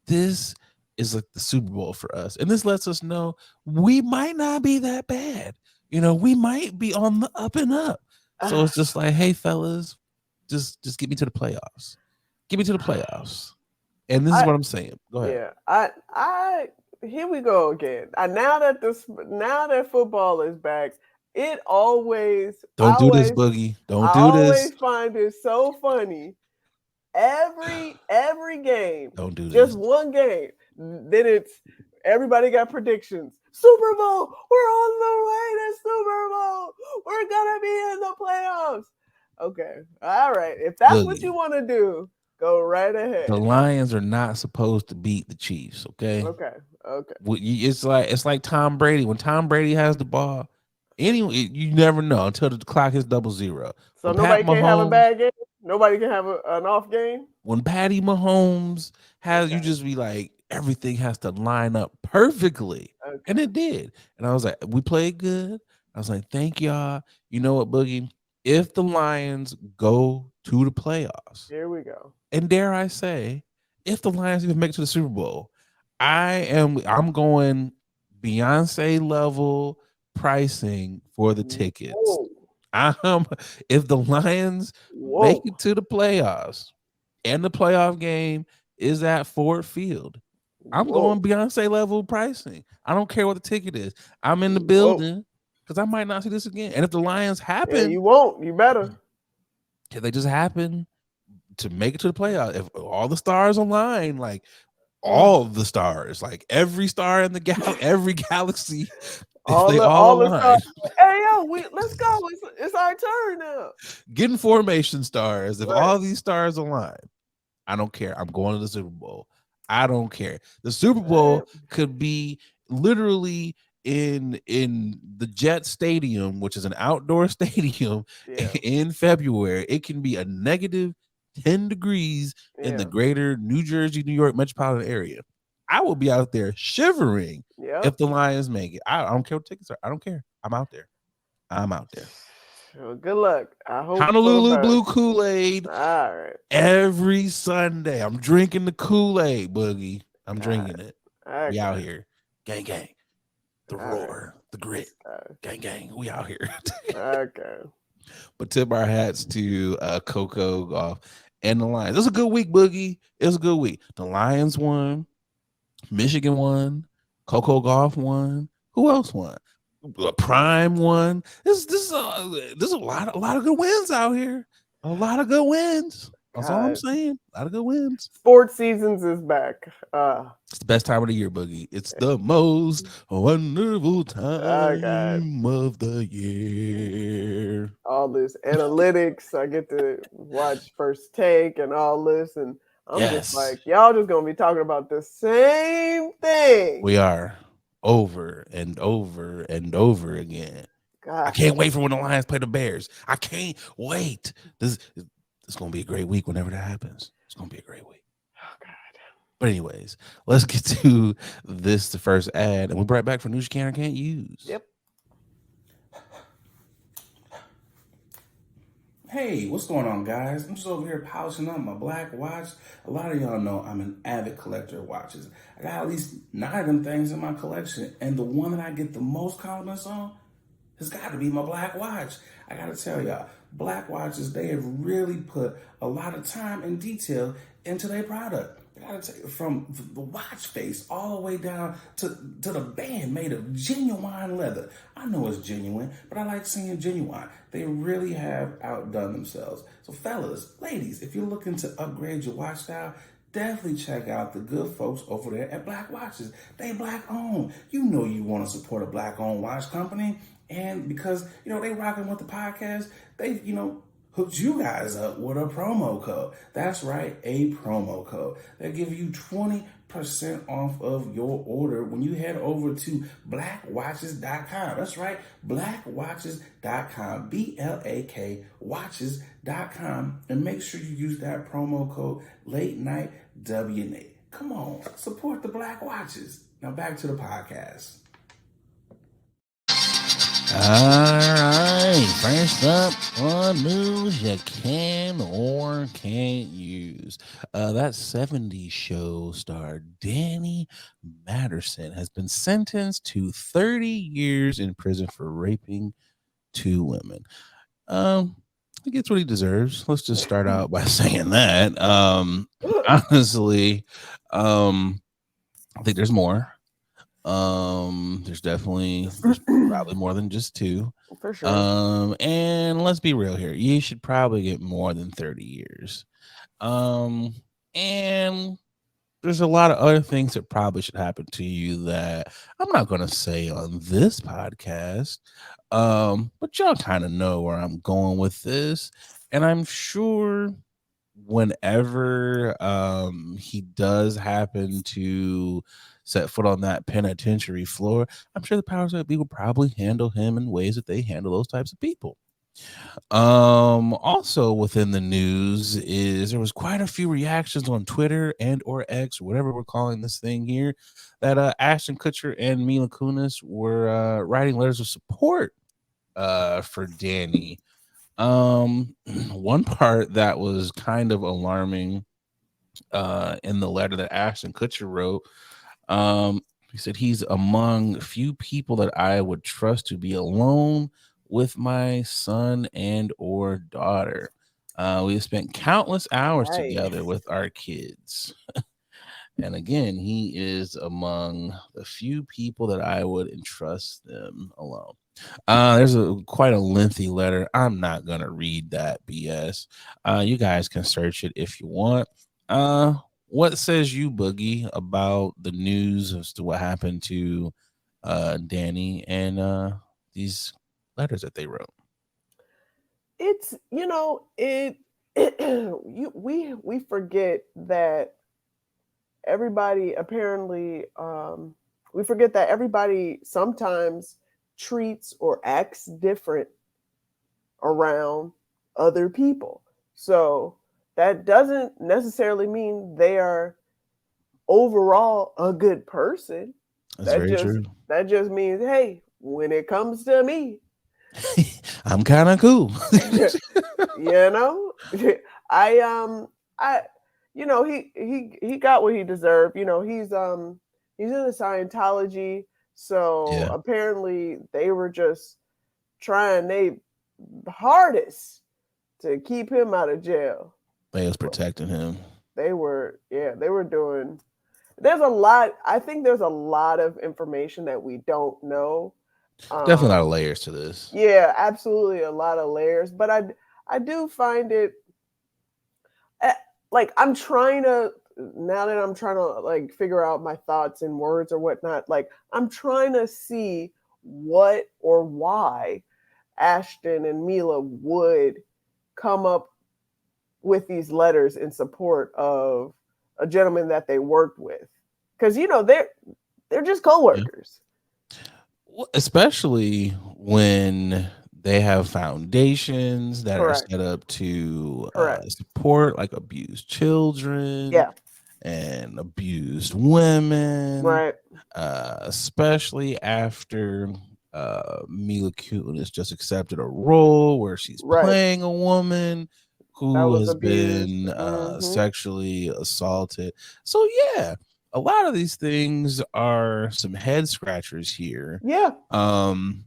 This is like the Super Bowl for us. And this lets us know we might not be that bad. You know, we might be on the up and up. So it's just like, hey, fellas, just get me to the playoffs. Get me to the playoffs. And this is what I'm saying. Go ahead. Yeah, I here we go again. Now that football is back, it always Don't do this, Boogie. Don't do this. always find it so funny. Every game, Don't do just this. one game. Then it's everybody got predictions. Super Bowl, we're on the way to Super Bowl. We're gonna be in the playoffs. Okay, all right. If that's what you want to do, go right ahead. The Lions are not supposed to beat the Chiefs. Okay. Okay. It's like Tom Brady. When Tom Brady has the ball, anyway, you never know until the clock hits 00. So nobody can have a bad game. Nobody can have an off game. When Patty Mahomes has, you just be like, everything has to line up perfectly, and it did. And I was like, we played good. I was like, thank y'all. You know what, Boogie? If the Lions go to the playoffs, here we go. And dare I say, if the Lions even make it to the Super Bowl, I'm going Beyonce level pricing for the tickets. If the Lions make it to the playoffs and the playoff game is at Ford Field, I'm going Beyonce level pricing. I don't care what the ticket is. I'm in the building because I might not see this again. And if the Lions happen, you won't. You better. If they just happen to make it to the playoffs, if all the stars align, like all the stars, like every star in the every galaxy, all the stars. Hey yo, let's go. It's our turn now. Getting formation stars. If all these stars align, I don't care. I'm going to the Super Bowl. I don't care. The Super Bowl could be literally in the Jet Stadium, which is an outdoor stadium, in February. It can be a negative 10 degrees in the greater New Jersey, New York metropolitan area. I will be out there shivering if the Lions make it. I don't care what tickets are. I don't care. I'm out there. Well, good luck. I hope Honolulu Blue Kool-Aid. All right. Every Sunday, I'm drinking the Kool-Aid, Boogie. I'm drinking it. We out here. Gang, gang. The roar, the grit. Gang, gang. We out here. Okay. But tip our hats to CoCo Gauf and the Lions. It was a good week, Boogie. It was a good week. The Lions won. Michigan won. CoCo Gauf won. Who else won? Prime won. This is a lot of good wins out here. A lot of good wins. That's all I'm saying. A lot of good wins. Sports seasons is back. It's the best time of the year, Boogie. It's the most wonderful time of the year. All this analytics. I get to watch First Take and all this, and I'm just like, y'all just gonna be talking about the same thing. We are over and over and over again. God. I can't wait for when the Lions play the Bears. I can't wait. It's going to be a great week whenever that happens. It's going to be a great week. Oh, God. But anyways, let's get to the first ad. And we'll be right back for news you can or can't use. Yep. Hey, what's going on, guys? I'm just over here polishing up my black watch. A lot of y'all know I'm an avid collector of watches. I got at least 9 of them things in my collection. And the one that I get the most compliments on has got to be my black watch. I got to tell y'all, black watches, they have really put a lot of time and detail into their product. I got to tell you, from the watch face all the way down to the band made of genuine leather. I know it's genuine, but I like seeing genuine. They really have outdone themselves. So fellas, ladies, if you're looking to upgrade your watch style, definitely check out the good folks over there at Black Watches. They black owned. You know you want to support a black owned watch company. And because, they rocking with the podcast, they, hooked you guys up with a promo code. That's right, a promo code. They give you 20% off of your order when you head over to blackwatches.com. That's right, blackwatches.com, BLAK watches.com. And make sure you use that promo code Late Night WNA. Come on, support the Black Watches. Now back to the podcast. All right. First up on news you can or can't use. That 70s show star Danny Matterson has been sentenced to 30 years in prison for raping two women. Um, he gets what he deserves. Let's just start out by saying that. Honestly, um, I think there's more. There's probably more than just two. For sure. And let's be real here. You should probably get more than 30 years. Um, and there's a lot of other things that probably should happen to you that I'm not going to say on this podcast. But y'all kind of know where I'm going with this. And I'm sure whenever he does happen to set foot on that penitentiary floor, I'm sure the powers that be will probably handle him in ways that they handle those types of people. Also within the news is there was quite a few reactions on Twitter and or X, whatever we're calling this thing here, that Ashton Kutcher and Mila Kunis were writing letters of support for Danny. One part that was kind of alarming in the letter that Ashton Kutcher wrote, he said he's among few people that I would trust to be alone with my son and or daughter. We have spent countless hours together Yikes. with our kids. And again, he is among the few people that I would entrust them alone. There's quite a lengthy letter. I'm not gonna read that BS. You guys can search it if you want. Uh, what says you, Boogie, about the news as to what happened to Danny and these letters that they wrote? It's we forget that everybody apparently we forget that everybody sometimes treats or acts different around other people. So that doesn't necessarily mean they are overall a good person. That's That very just true. that just means, hey, when it comes to me, I'm kind of cool. you know, I he got what he deserved. He's in the Scientology, so Yeah, apparently they were just trying their hardest to keep him out of jail. they was protecting him. They were doing. There's a lot. I think there's a lot of information that we don't know. Definitely a lot of Um, layers to this. yeah, absolutely a lot of layers, but I do find it eh, like I'm trying to now that I'm trying to like figure out my thoughts in words or whatnot. Like I'm trying to see what or why Ashton and Mila would come up with these letters in support of a gentleman that they worked with, because they're just Yeah. coworkers. Especially when they have foundations that are Correct. set up to Correct. support like abused children Yeah. and abused women, Right. especially after Mila Kunis just accepted a role where she's Right. playing a woman That who was has abused. been Hmm. sexually assaulted. So yeah, a lot of these things are some head scratchers here. Yeah. Um,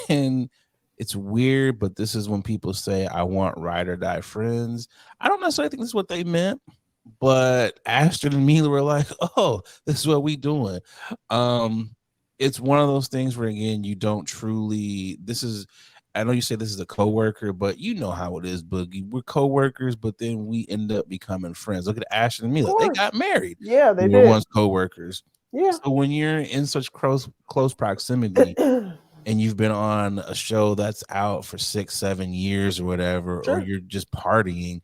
and it's weird, but this is when people say, I want ride or die friends. I don't necessarily think this is what they meant, but Ashton and Mila were like, oh, this is what we doing. Um, it's one of those things where again, you don't truly this is I know you say this is a coworker, but you know how it is, Boogie. We're coworkers, but then we end up becoming friends. Look at Ashton and Of Mila. They course. got married. Yeah, They they were did. once coworkers. Yeah. So when you're in such close proximity and you've been on a show that's out for 6-7 years or whatever, or Sure. you're just partying,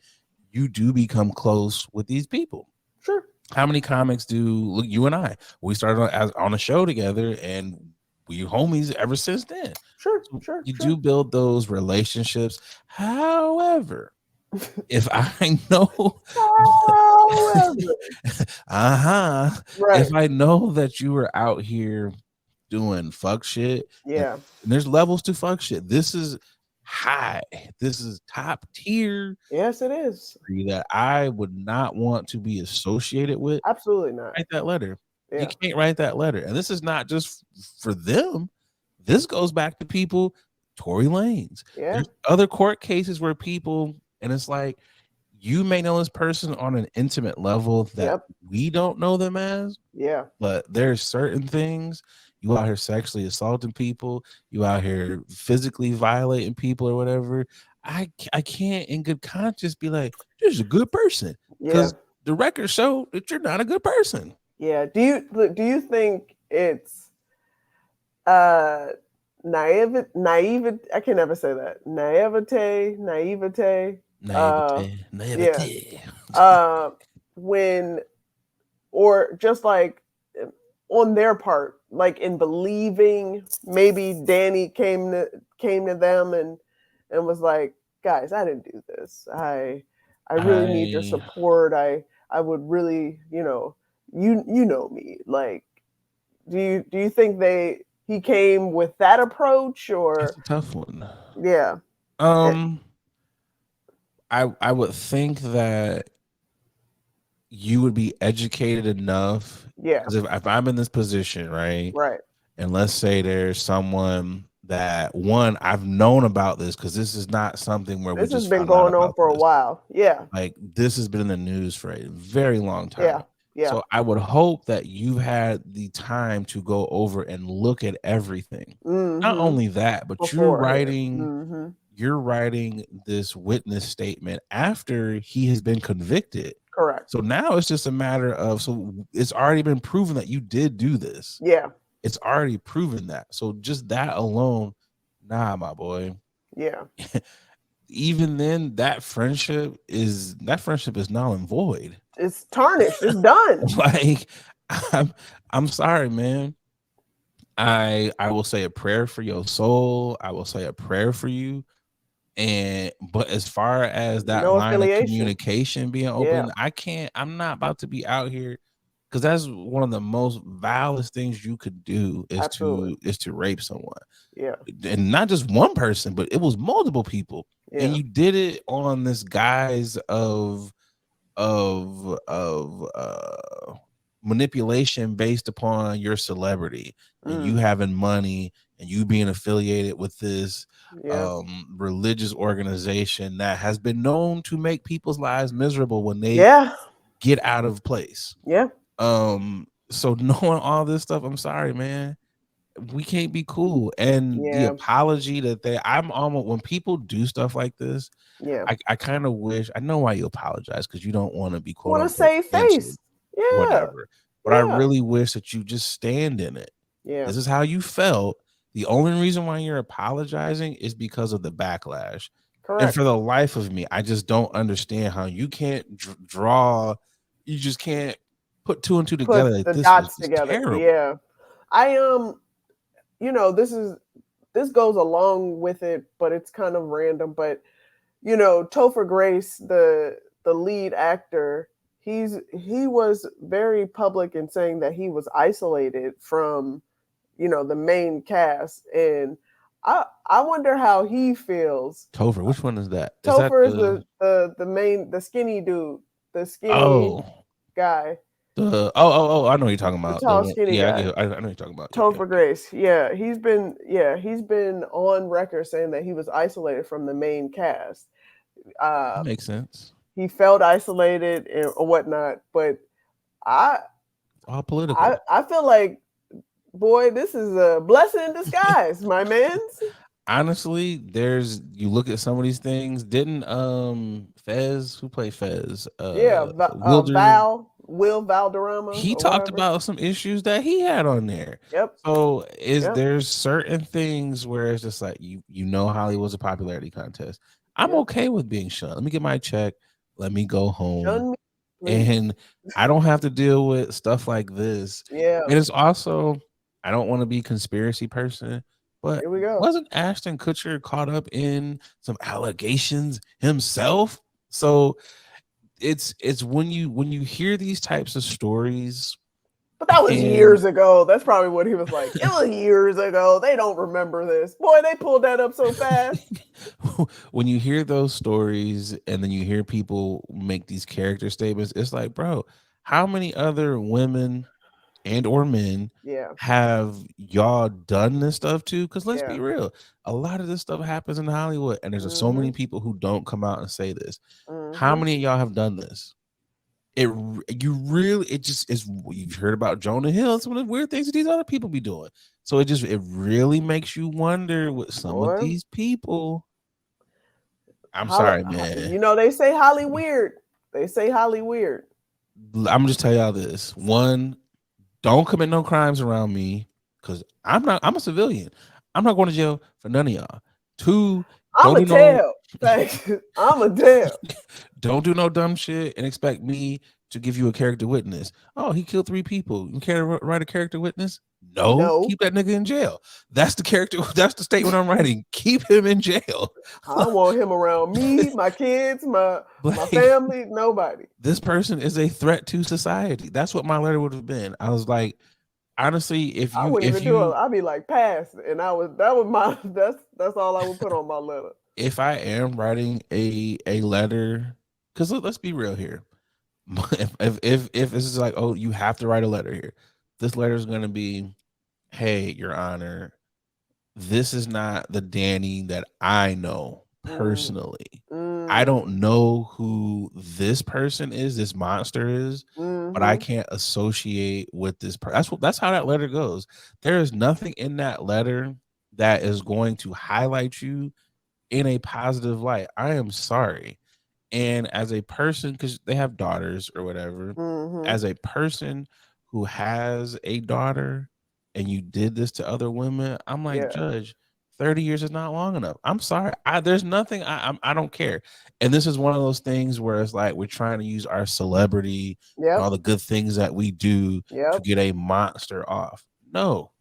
you do become close with these people. Sure. How many comics do look you and I? We started on a show together, and we homies ever since then. Sure. So Sure. you Sure. do build those relationships. However, if I know, However, uh huh, right. if I know that you were out here doing fuck shit. Yeah. And there's levels to fuck shit. This is high. This is top tier Yes, it is. that I would not want to be associated with. Absolutely not. Write that letter. You Yeah. can't write that letter. And this is not just for them. This goes back to people, Tory Lanez. Yeah. There's other court cases where people, and it's like, you may know this person on an intimate level that we don't know them as. Yeah. But there's certain things, you out here sexually assaulting people, you out here physically violating people or whatever. I can't in good conscience be like, this is a good person. Because the records show that you're not a good person. Yeah. Do you think it's naive? I can never say that. Naivete. Yeah. When, or just like on their part, like in believing maybe Danny came to them and was like, guys, I didn't do this. I really need your support. I would really, you know me. Like, do you think he came with that approach, or That's a tough one. Yeah. I would think that you would be educated enough. Yeah. Because if I'm in this position, right? And let's say there's someone that, one, I've known about this, because this is not something where this has been going on for a while. Yeah. Like, this has been in the news for a very long time. Yeah. Yeah. So I would hope that you've had the time to go over and look at everything. Not only that, but you're writing this witness statement after he has been convicted. Correct. So now it's just a matter of, so it's already been proven that you did do this. Yeah. It's already proven that. So just that alone, nah, my boy. Yeah. Even then, that friendship is null and void. It's tarnished. It's done. Like, I'm sorry, man. I will say a prayer for your soul. I will say a prayer for you. But as far as that line of communication being open, I'm not about to be out here, because that's one of the most vilest things you could do is to rape someone. Yeah. And not just one person, but it was multiple people. Yeah. And you did it on this guise of manipulation based upon your celebrity and you having money and you being affiliated with this religious organization that has been known to make people's lives miserable when they get out of place. Yeah. So knowing all this stuff, I'm sorry, man. We can't be cool. And the apology that I'm almost, when people do stuff like this, I kind of wish, I know why you apologize, because you don't want to be quote unquote save face. Yeah. Whatever. But I really wish that you just stand in it. Yeah. This is how you felt. The only reason why you're apologizing is because of the backlash. Correct. And for the life of me, I just don't understand how you can't you just can't put two and two together. Put the dots together. Terrible. Yeah. This goes along with it, but it's kind of random. But Topher Grace, the lead actor, he was very public in saying that he was isolated from the main cast, and I wonder how he feels. Topher, which one is that? Topher is the skinny dude, the skinny guy. I know what you're talking about. Tall, skinny guy. I know what you're talking about. Topher Grace. Yeah, he's been on record saying that he was isolated from the main cast. That makes sense. He felt isolated or whatnot, but all political. I feel like, boy, this is a blessing in disguise, my man. Honestly, you look at some of these things. Didn't Fez, who played Fez? Will Valderrama. He talked about some issues that he had on there. Yep. So there's certain things where it's just like Hollywood's a popularity contest. I'm okay with being shunned. Let me get my check. Let me go home. And I don't have to deal with stuff like this. Yeah. And it's also, I don't want to be a conspiracy person, but here we go. Wasn't Ashton Kutcher caught up in some allegations himself? So it's when you hear these types of stories, But that was And years ago. That's probably what he was like. It was years ago. They don't remember this. Boy, they pulled that up so fast. when you hear those stories and then you hear people make these character statements, it's like, bro, how many other women and or men Yeah. have y'all done this stuff to? Because let's Yeah. be real, a lot of this stuff happens in Hollywood, and there's just so many Mm-hmm. people who don't come out and say this. How Mm-hmm. many of y'all have done this? You really, it just is. You've heard about Jonah Hill and some of the weird things that these other people be doing. So it really makes you wonder with some of Boy. these people. I'm Holly, sorry, man. you know, they say Holly weird. They say Holly weird. I'm just tell y'all this. One, don't commit no crimes around me because I'm a civilian. I'm not going to jail for none of y'all. Two, I'm don't a do no tell. Thanks. I'm a tell. don't do no dumb shit and expect me to give you a character witness. Oh, he killed 3 people. You can't write a character witness? No, No, keep that nigga in jail. That's the character. That's the statement I'm writing. Keep him in jail. I don't want him around me, my kids, my Like, family, nobody. this person is a threat to society. That's what my letter would have been. I was like, honestly, I wouldn't even do it. I'd be like, pass. And that was my that's all I would put on my letter. if I am writing a letter, because let's be real here. If this is like, oh, you have to write a letter here. This letter is going to be, hey, Your Honor, this is not the Danny that I know personally. I don't know who this person is, this monster is, but I can't associate with this person. That's how that letter goes. There is nothing in that letter that is going to highlight you in a positive light. I am sorry. And as a person, because they have daughters or whatever, as a person who has a daughter and you did this to other women, I'm like, Yeah. Judge, 30 years is not long enough. I'm sorry. There's nothing, I don't care. And this is one of those things where it's like we're trying to use our celebrity and all Yep. the good things that we do to Yep. get a monster off. No,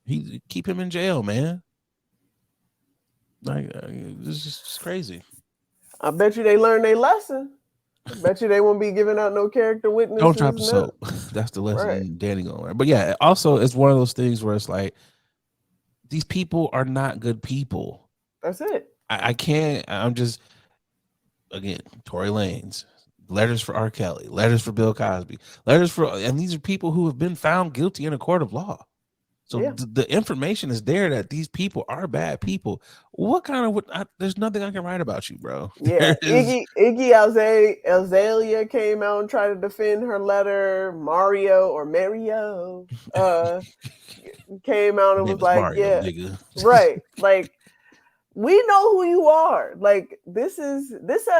keep him in jail, man. Like, this is just crazy. I bet you they learned their lesson. I bet you they won't be giving out no character witnesses. Don't drop the none. soap. That's the lesson Right. Danny gonna learn. But yeah, also it's one of those things where it's like these people are not good people. That's it. I can't. I'm just, again, Tory Lanez, letters for R. Kelly, letters for Bill Cosby, letters for, and these are people who have been found guilty in a court of law. So Yeah. the information is there that these people are bad people. What kind of there's nothing I can write about you, bro. Yeah. There is, Iggy Azalea came out and tried to defend her letter. Mario came out my and name was is like, Mario, yeah, nigga. right. Like, we know who you are. Like, this says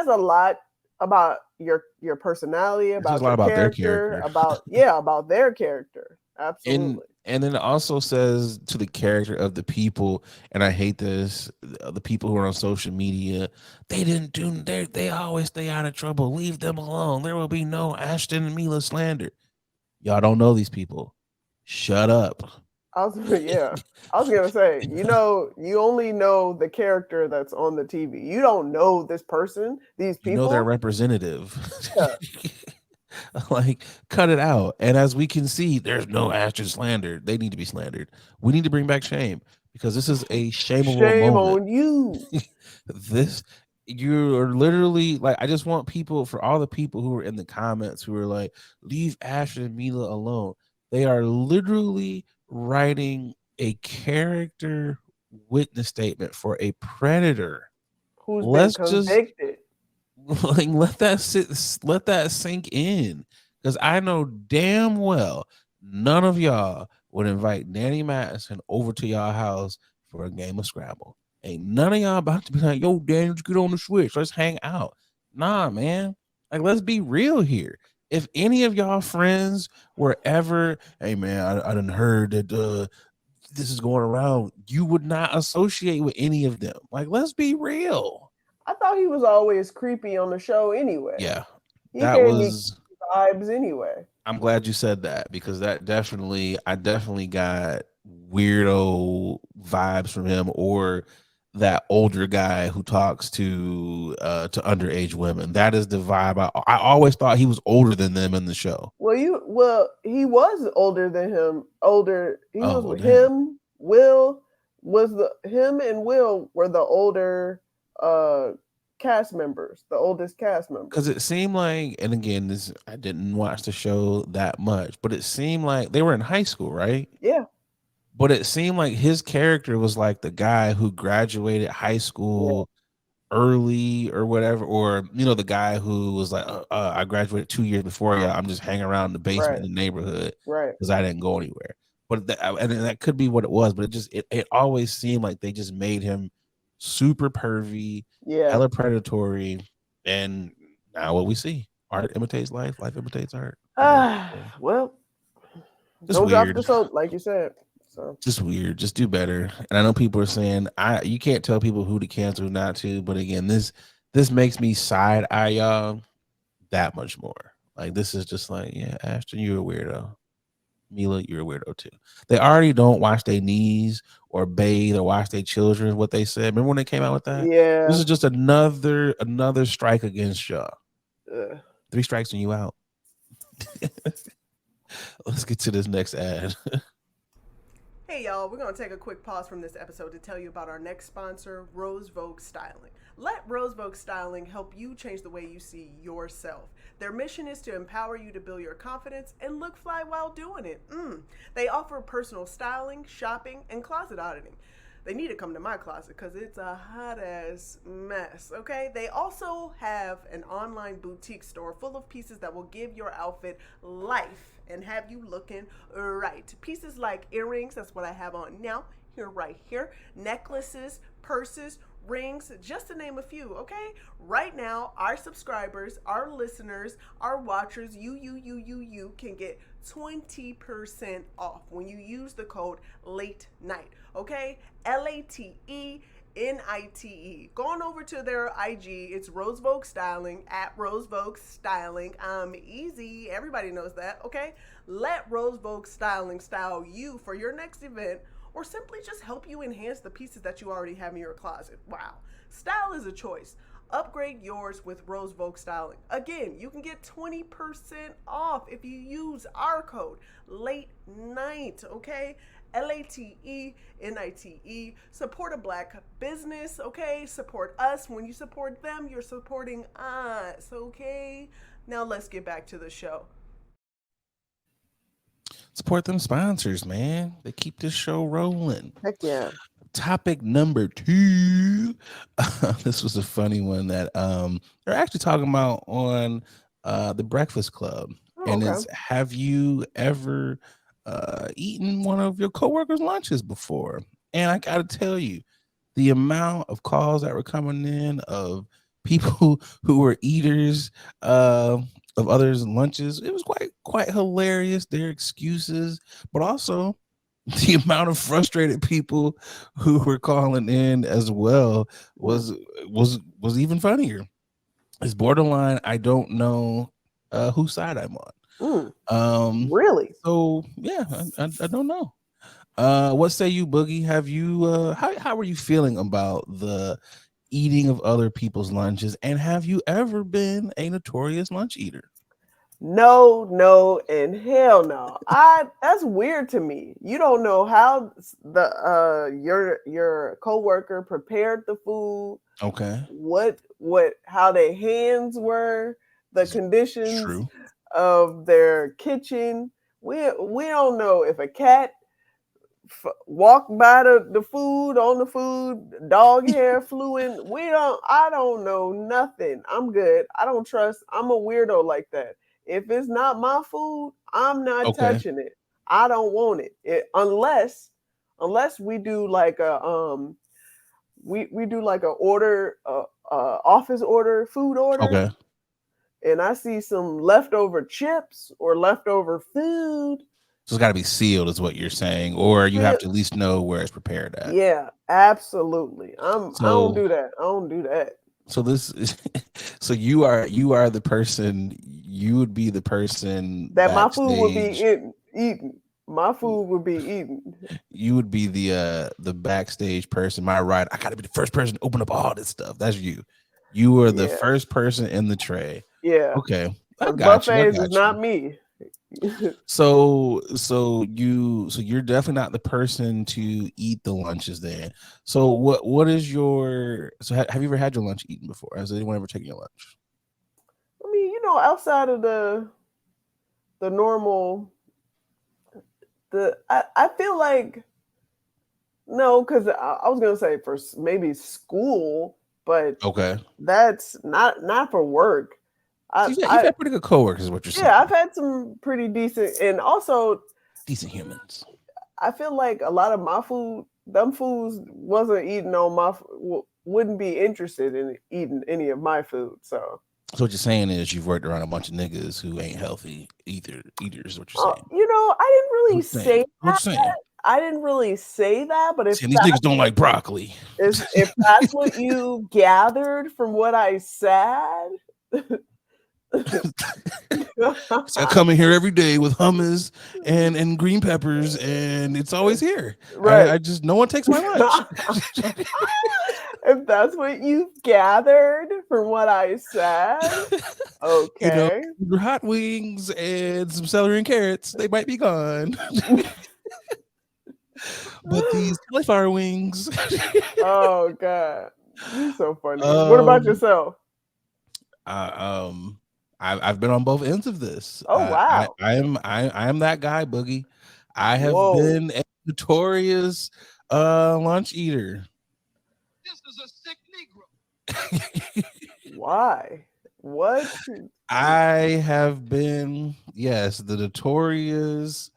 a lot about your personality, It says about a lot your about their character, character. about their character. and Absolutely. and then it also says to the character of the people, and I hate this, the people who are on social media, they didn't do they always stay out of trouble. Leave them alone. There will be no Ashton and Mila slander. Y'all don't know these people. Shut up. Yeah. I was gonna say, you only know the character that's on the TV. You don't know this person, these You know their people. representative. Yeah. Like, cut it out. And as we can see, there's no Ashton slander. They need to be slandered. We need to bring back shame because this is a shameable Shame moment. on you. This, you're literally like, I just want people, for all the people who are in the comments who are like, leave Ashton and Mila alone. They are literally writing a character witness statement for a predator. Who's been Let's just convicted. like let that sink in, because I know damn well none of y'all would invite Danny Madison over to y'all house for a game of Scrabble. Ain't none of y'all about to be like, yo, Danny, let's get on the Switch, let's hang out. Nah, man. Like, let's be real here. If any of y'all friends were ever, hey man, I done heard that this is going around, you would not associate with any of them. Like, let's be real. I thought he was always creepy on the show anyway. Yeah, He that gave me was, vibes anyway. I'm glad you said that, because that definitely, I definitely got weirdo vibes from him, or that older guy who talks to underage women. That is the vibe. I always thought he was older than them in the show. He was older than him. Older. He Oh, was well, with damn. him. Will was the him and Will were the older cast members, the oldest cast members. Because it seemed like, and again, this I didn't watch the show that much, but it seemed like they were in high school, right? Yeah. But it seemed like his character was like the guy who graduated high school early or whatever, or the guy who was like, I graduated 2 years before you. I'm just hanging around in the basement in the neighborhood because I didn't go anywhere. But that could be what it was. But it always seemed like they just made him super pervy, hella predatory, and now what we see: art imitates life, life imitates art. Well, just don't drop weird. the soap, like you said. So Just weird. Just do better. And I know people are saying you can't tell people who to cancel, who not to. But again, this makes me side eye y'all that much more. Like this is just like, yeah, Ashton, you're a weirdo. Mila, you're a weirdo too. They already don't wash their knees or bathe or wash their children. What they said. Remember when they came out with that? yeah, This is just another strike against y'all. 3 strikes and you out. Let's get to this next ad. Hey y'all, we're going to take a quick pause from this episode to tell you about our next sponsor, Rose Vogue Styling. Let Rose Vogue Styling help you change the way you see yourself. Their mission is to empower you to build your confidence and look fly while doing it. They offer personal styling, shopping, and closet auditing. They need to come to my closet because it's a hot ass mess, okay? They also have an online boutique store full of pieces that will give your outfit life and have you looking right. Pieces like earrings, that's what I have on now, right here, necklaces, purses, rings, just to name a few, okay? Right now, our subscribers, our listeners, our watchers, you can get 20% off when you use the code LATE NIGHT, okay? LATENITE. Going over to their IG, it's Rose Vogue Styling, at Rose Vogue Styling. Easy, everybody knows that, okay? Let Rose Vogue Styling style you for your next event, or simply just help you enhance the pieces that you already have in your closet. Wow. Style is a choice. Upgrade yours with Rose Vogue Styling. Again, you can get 20% off if you use our code LATE NIGHT, okay? LATENITE. Support a black business, okay? Support us. When you support them, you're supporting us, okay? Now let's get back to the show. Support them sponsors, man. They keep this show rolling. Heck yeah. Topic number 2. This was a funny one that they're actually talking about on the Breakfast Club. And it's, have you ever eaten one of your coworkers' lunches before? And I gotta tell you, the amount of calls that were coming in of people who were eaters of others' lunches, it was quite hilarious. Their excuses, but also the amount of frustrated people who were calling in as well was even funnier. It's borderline. I don't know whose side I'm on. Really? So yeah, I don't know. What say you, Boogie? Have you how are you feeling about the eating of other people's lunches, and have you ever been a notorious lunch eater? No, and hell no. That's weird to me. You don't know how the your coworker prepared the food. Okay. How their hands were, the conditions True. of their kitchen. We don't know if a cat walked by the food, on the food, dog hair flew in. I don't know nothing. I'm good. I don't trust. I'm a weirdo like that. If it's not my food, I'm not touching it. I don't want it, unless we do like a we do like a order office order, food order. Okay. And I see some leftover chips or leftover food. So it's got to be sealed, is what you're saying, or you have to at least know where it's prepared at. Yeah, absolutely. I don't do that. I don't do that. So this is, so you are the person. You would be the person that my food would be eaten My food would be eaten. You would be the backstage person. My right, I gotta be the first person to open up all this stuff. That's you. You were the Yeah. first person in the tray. Yeah. Okay, I Because got you. I buffets is got not you. me. So you're definitely not the person to eat the lunches then. So what is your have you ever had your lunch eaten before? Has anyone ever taken your lunch? I mean, outside of the normal, I feel like no, because I was gonna say for maybe school, but Okay. that's not for work. So you've had pretty good coworkers, is what you're saying. Yeah, I've had some pretty decent, and also Decent humans. I feel like a lot of my food, them foods wasn't eating on wouldn't be interested in eating any of my food. So So what you're saying is you've worked around a bunch of niggas who ain't healthy eaters, is what you're saying. I didn't really What you saying? say What that. you saying? I didn't really say that, but Saying these niggas don't like broccoli. if that's what you gathered from what I said. So I come in here every day with hummus and green peppers, and it's always here. Right. I just no one takes my lunch. If that's what you've gathered from what I said, okay. Your hot wings and some celery and carrots, they might be gone. But these cauliflower wings. Oh God, you're so funny. What about yourself? I've been on both ends of this. Oh wow. I am that guy, Boogie. I have Whoa. been a notorious lunch eater. This is a sick Negro. Why? What? I have been, yes, the notorious,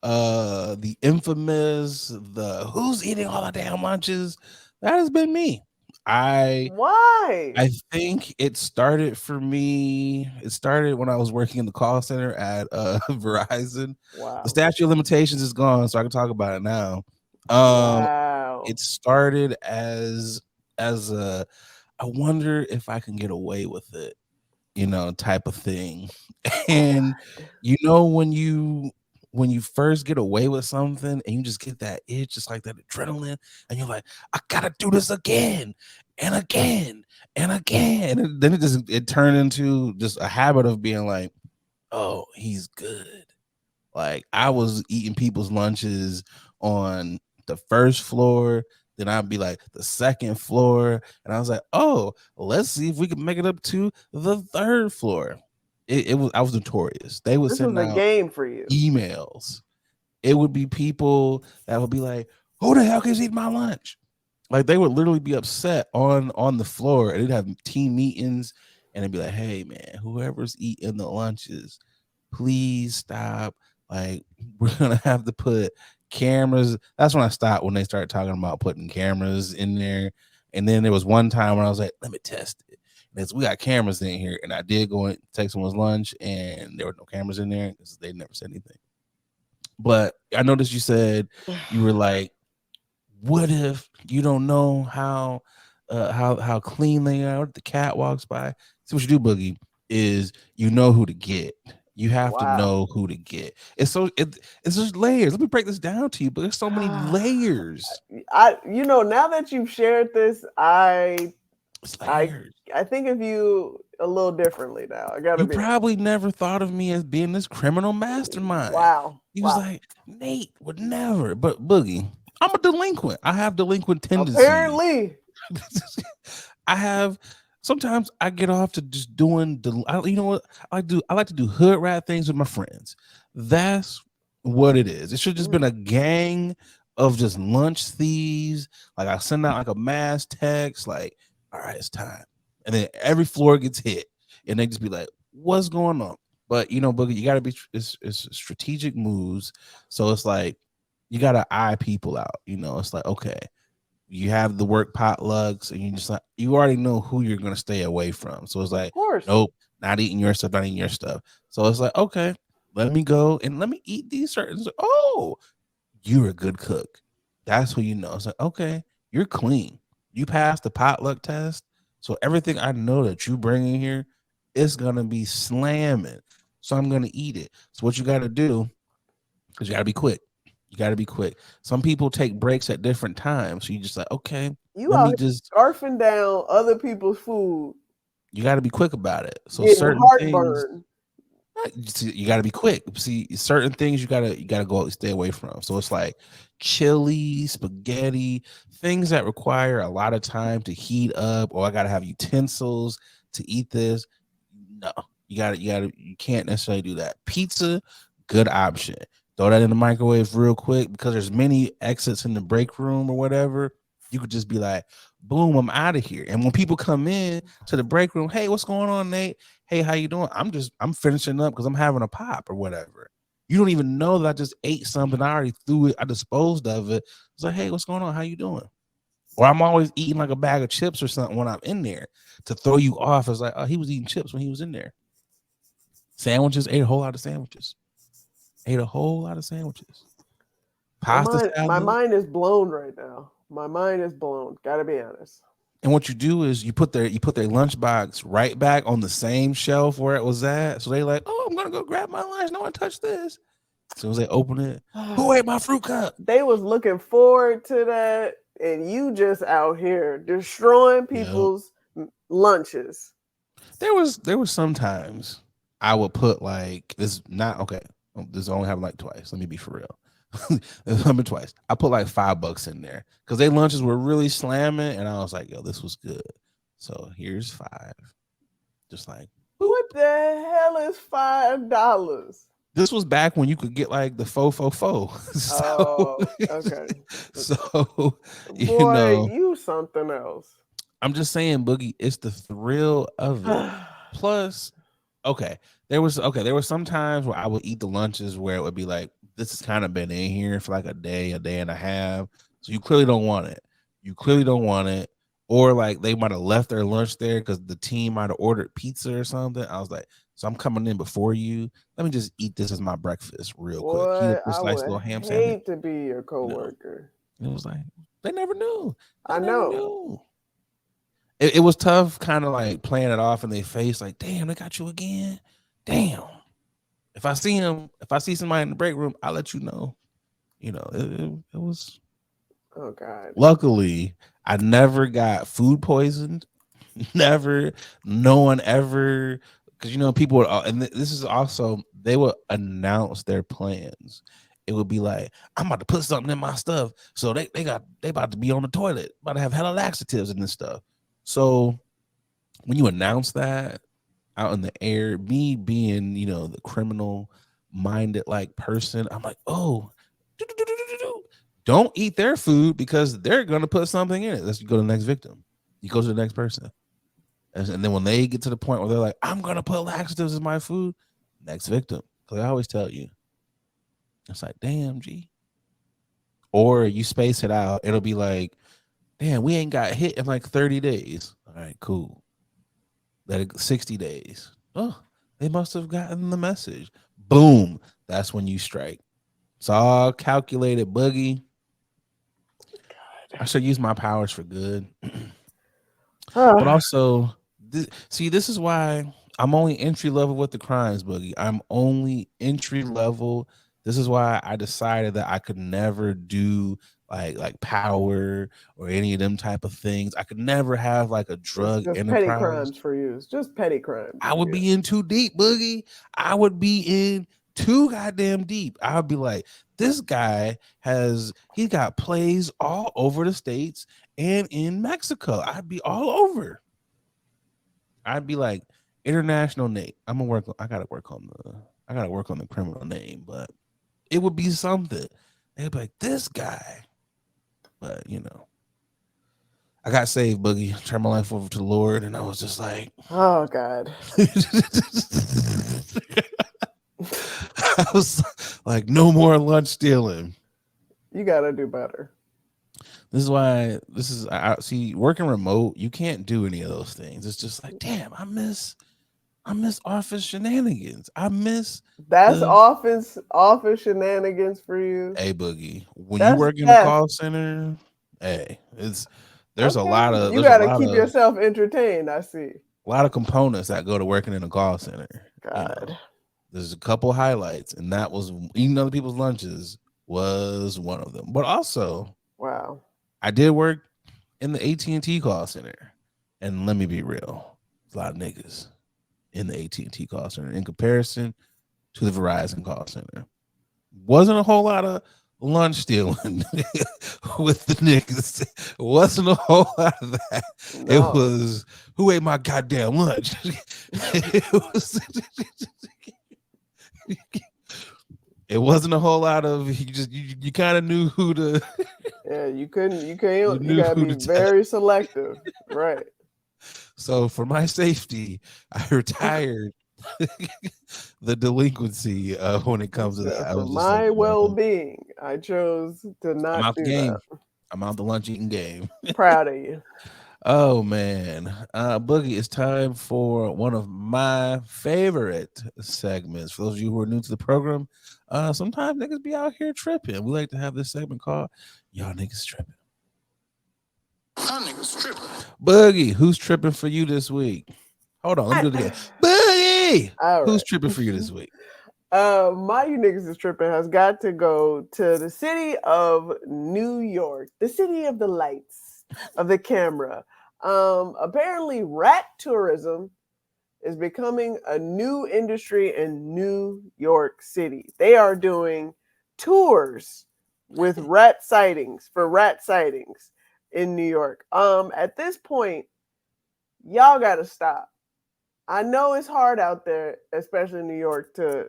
the infamous, the who's eating all the damn lunches. That has been me. Why? I think it started for me. It started when I was working in the call center at Verizon. Wow. The statute of limitations is gone, so I can talk about it now. Wow. It started as a I wonder if I can get away with it, type of thing. And when you first get away with something and you just get that itch, just like that adrenaline, and you're like, I gotta do this again and again and again. And then it turned into just a habit of being like, oh, he's good. Like I was eating people's lunches on the first floor, then I'd be like the second floor, and I was like, oh, let's see if we can make it up to the third floor. I was notorious. They would This send was a out game for you. emails. It would be people that would be like, who the hell is eating my lunch? Like they would literally be upset on the floor, and they'd have team meetings, and they'd be like, hey man, whoever's eating the lunches, please stop. Like we're gonna have to put cameras. That's when I stopped, when they started talking about putting cameras in there. And then there was one time when I was like, let me test it. And we got cameras in here, and I did go and take someone's lunch, and there were no cameras in there because they never said anything. But I noticed you said you were like, what if you don't know how clean they are? The cat walks by. See what you do, Boogie, is you know who to get. You have to know who to get. It's just layers. Let me break this down to you, but there's so many layers. Now that you've shared this, I think of you a little differently now. You probably never thought of me as being this criminal mastermind. Wow. He was like, Nate would never. But Boogie, I'm a delinquent. I have delinquent tendencies. Apparently. Sometimes I get off to just doing, you know what I do? I like to do hood rat things with my friends. That's what it is. It should have just been a gang of just lunch thieves. Like I send out like a mass text, like, all right, it's time. And then every floor gets hit. And they just be like, what's going on? But Boogie, you gotta be it's strategic moves. So it's like you gotta eye people out. It's like, okay, you have the work potlucks, and you already know who you're gonna stay away from. So it's like, nope, not eating your stuff, not eating your stuff. So it's like, okay, let me go and let me eat these certain. Oh, you're a good cook. That's who you know. It's like, okay, you're clean. You passed the potluck test. So everything I know that you bring in here is gonna be slamming. So I'm gonna eat it. So what you gotta do, because you got to be quick. You got to be quick. Some people take breaks at different times. So you just like, okay, You let out me here just, scarfing down other people's food, you got to be quick about it. So getting certain things, heartburn. you got to be quick. See, certain things you gotta go stay away from. So it's like chili, spaghetti, things that require a lot of time to heat up, or I gotta have utensils to eat this. No, you can't necessarily do that. Pizza, good option. Throw that in the microwave real quick because there's many exits in the break room or whatever. You could just be like, boom, I'm out of here. And when people come in to the break room, hey, what's going on, Nate? Hey, how you doing? I'm finishing up because I'm having a pop or whatever. You don't even know that I just ate something. I already threw it. I disposed of it. It's like, hey, what's going on? How you doing? Or I'm always eating like a bag of chips or something when I'm in there to throw you off. It's like, oh, he was eating chips when he was in there. Sandwiches, ate a whole lot of sandwiches. Ate a whole lot of sandwiches. Pasta My salad. mind is blown right now. My mind is blown. Gotta be honest. And what you do is you put their lunchbox right back on the same shelf where it was at. So they like, oh, I'm gonna go grab my lunch. No one touch this. As soon as they open it, who ate my fruit cup? They was looking forward to that, and you just out here destroying people's lunches. There was sometimes I would put like this not okay. This only happened like twice. Let me be for real. This happened twice. I put like $5 in there because their lunches were really slamming, and I was like, yo, this was good. So here's 5. Just like what the hell is $5? This was back when you could get like the faux. So, okay. So Boy, you something else. I'm just saying, Boogie, it's the thrill of it. Plus, there was some times where I would eat the lunches where it would be like, this has kind of been in here for like a day and a half. So you clearly don't want it. Or like they might have left their lunch there because the team might have ordered pizza or something. I was like, so I'm coming in before you. Let me just eat this as my breakfast real quick. Heat up this nice little ham sandwich. I hate to be your coworker. It was like they never knew. I know. It was tough, kind of like playing it off in their face, like, damn, they got you again. Damn. If I see somebody in the break room, I'll let you know. It was. Oh God. Luckily, I never got food poisoned. Never. No one ever. Because people would, and this is also, they would announce their plans. It would be like, I'm about to put something in my stuff, so they about to be on the toilet, about to have hella laxatives in this stuff. So when you announce that out in the air, me being the criminal minded like person, I'm like, oh, don't eat their food because they're gonna put something in it. Let's go to the next victim. You go to the next person. And then when they get to the point where they're like, I'm going to put laxatives in my food, next victim. Because I always tell you, it's like, damn, G. Or you space it out. It'll be like, damn, we ain't got hit in like 30 days. All right, cool. That 60 days. Oh, they must have gotten the message. Boom. That's when you strike. It's all calculated, Boogie. God. I should use my powers for good. But also, this is why I'm only entry level with the crimes, Boogie. I'm only entry level. This is why I decided that I could never do like power or any of them type of things. I could never have like a drug just enterprise. Petty crimes for you. It's just petty crimes. I would be in too deep, Boogie. I would be in too goddamn deep. I would be like, this guy he got plays all over the States and in Mexico. I'd be all over. I'd be like, international Nate. I gotta work on the criminal name, but it would be something. They'd be like, this guy. But I got saved, Boogie. Turned my life over to the Lord, and I was just like, oh God. I was like, no more lunch stealing. You gotta do better. This is why I see working remote, you can't do any of those things. It's just like, damn, I miss office shenanigans. That's office shenanigans for you. Hey, Boogie, when you work in a call center, hey, there's a lot of you gotta keep yourself entertained. I see a lot of components that go to working in a call center. God. There's a couple highlights, and that was eating other people's lunches was one of them. But also, Wow. I did work in the AT&T call center, and let me be real, a lot of niggas in the AT&T call center in comparison to the Verizon call center. Wasn't a whole lot of lunch stealing with the niggas. It wasn't a whole lot of that. It No. was who ate my goddamn lunch. It wasn't a whole lot of you kind of knew who to Yeah, you can't, you knew gotta who be to tell. very selective. Right. So for my safety, I retired the delinquency when it comes to that. I For was just like, my you know, well-being, I chose to I'm not out the do game. that. I'm out the lunch eating game. Proud of you. Oh man, Boogie, it's time for one of my favorite segments. For those of you who are new to the program, sometimes niggas be out here tripping. We like to have this segment called "Y'all Niggas Tripping." Y'all niggas tripping. Boogie, who's tripping for you this week? Hold on, let me do it again. Boogie, All who's right. tripping for you this week? My You Niggas is Tripping has got to go to the city of New York, the city of the lights, of the camera. Apparently, rat tourism is becoming a new industry in New York City. They are doing tours with rat sightings in New York. At this point, y'all gotta stop. I know it's hard out there, especially in New York, to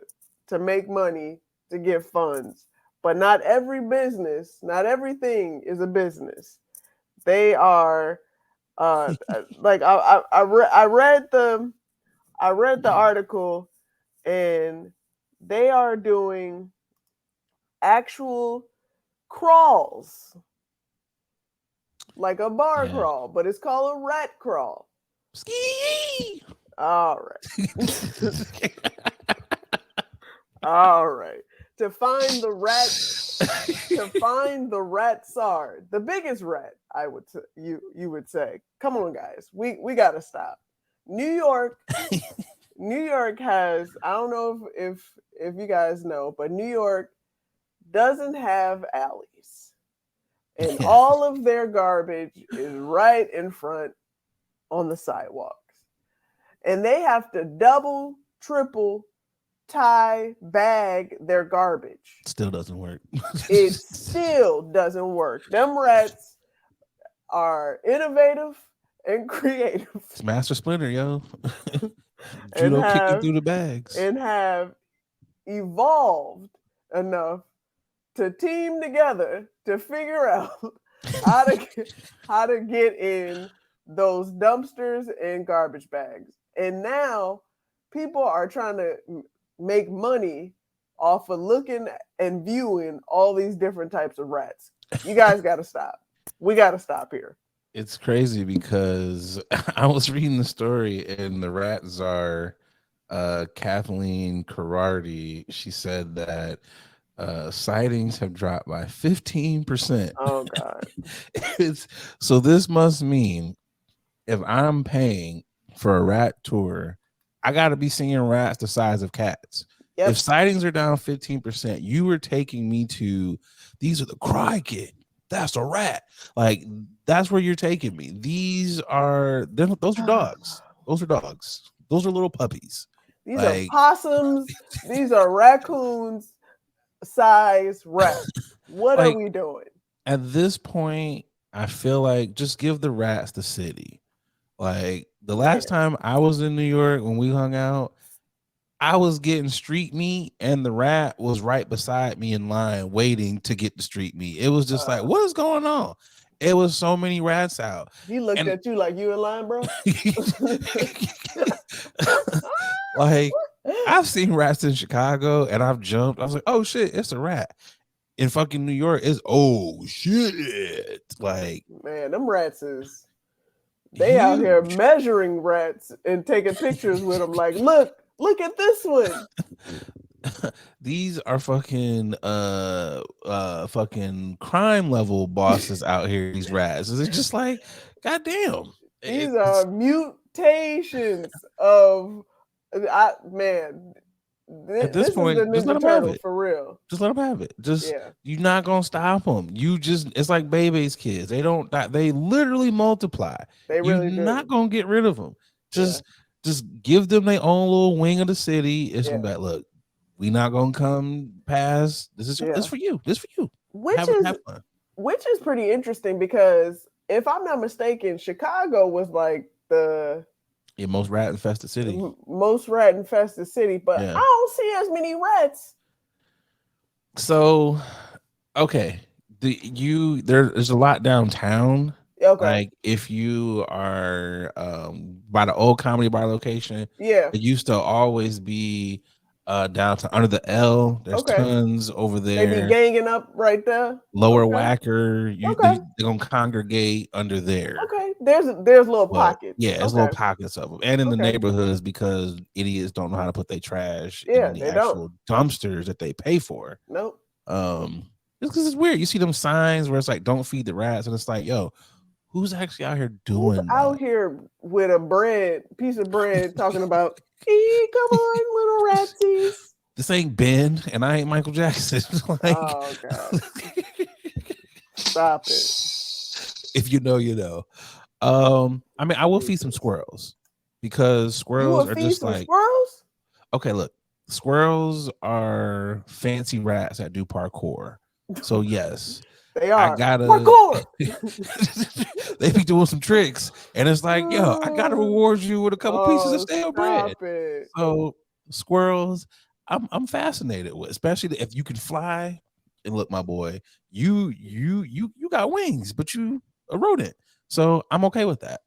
make money, to get funds, but not every business, not everything is a business. They are like I read the article, and they are doing actual crawls, like a bar crawl, but it's called a rat crawl. Ski. All right. All right. To find the rat czar, the biggest rat, I would say, you would say. Come on, guys. We gotta stop. New York has, I don't know if you guys know, but New York doesn't have alleys. And all of their garbage is right in front on the sidewalks. And they have to double, triple tie bag their garbage. Still doesn't work. It still doesn't work. Them rats are innovative and creative. It's Master Splinter, yo. Judo kicking through the bags. And have evolved enough to team together to figure out how to get in those dumpsters and garbage bags. And now people are trying to make money off of looking and viewing all these different types of rats. You guys got to stop. We got to stop here. It's crazy because I was reading the story, and the rat czar, Kathleen Karate, she said that sightings have dropped by 15%. Oh God. So this must mean if I'm paying for a rat tour, I got to be seeing rats the size of cats. Yep. If sightings are down 15%, you were taking me to, these are the crikey, that's a rat. Like, that's where you're taking me. Those are dogs. Those are dogs. Those are little puppies. These are possums. These are raccoons size rats. What are we doing? At this point, I feel like just give the rats the city. Like, the last time I was in New York when we hung out, I was getting street meat, and the rat was right beside me in line waiting to get the street meat. It was just like, what is going on? It was so many rats out. He looked at you like you in line, bro. Like, I've seen rats in Chicago, and I've jumped. I was like, oh shit, it's a rat. In fucking New York, it's oh shit. Like, man, them rats is they out here measuring rats and taking pictures with them. Like, look at this one. These are fucking fucking crime level bosses out here, these rats. It's just like, goddamn. These are mutations of man. At this This is the point, just let Ninja them have Turtles it. for real. Just let them have it. Just Yeah. you're not gonna stop them. You just it's like Bebe's kids. They don't die. They literally multiply. They You're really not do. gonna get rid of them. Yeah. Just give them their own little wing of the city. It's Yeah. gonna be like, look, we not gonna come past. This Yeah. for you. This for you. Which Have fun. is pretty interesting because if I'm not mistaken, Chicago was like the Yeah, most rat infested city. most rat infested city, but Yeah. I don't see as many rats. So, okay, there's a lot downtown. Okay. Like if you are by the old comedy bar location, Yeah. it used to always be downtown under the L. There's Okay. tons over They be there. ganging up right there. Lower Okay. Wacker, Okay. they're gonna congregate under there. Okay. There's little But pockets. yeah, there's Okay. little pockets of them, and in the Okay. neighborhoods because idiots don't know how to put their trash Yeah, in the they actual dumpsters that they pay for. Nope. It's because it's weird. You see them signs where it's like "Don't feed the rats," and it's like, yo, who's actually out here Who's doing out that? here with a piece of bread, talking about, "Hey, come on, little ratsies." This ain't Ben, and I ain't Michael Jackson. Like, Oh God! Stop it. if you know, you know. I mean, I will feed some squirrels because You squirrels will are feed just some like, squirrels? okay, look, squirrels are fancy rats that do parkour. So yes, They I are. gotta. Parkour! They be doing some tricks, and it's like, yo, I gotta reward you with a couple pieces of stale bread. Stop it. So squirrels, I'm fascinated with, especially if you can fly. And look, my boy, you got wings, but you a rodent, so I'm okay with that.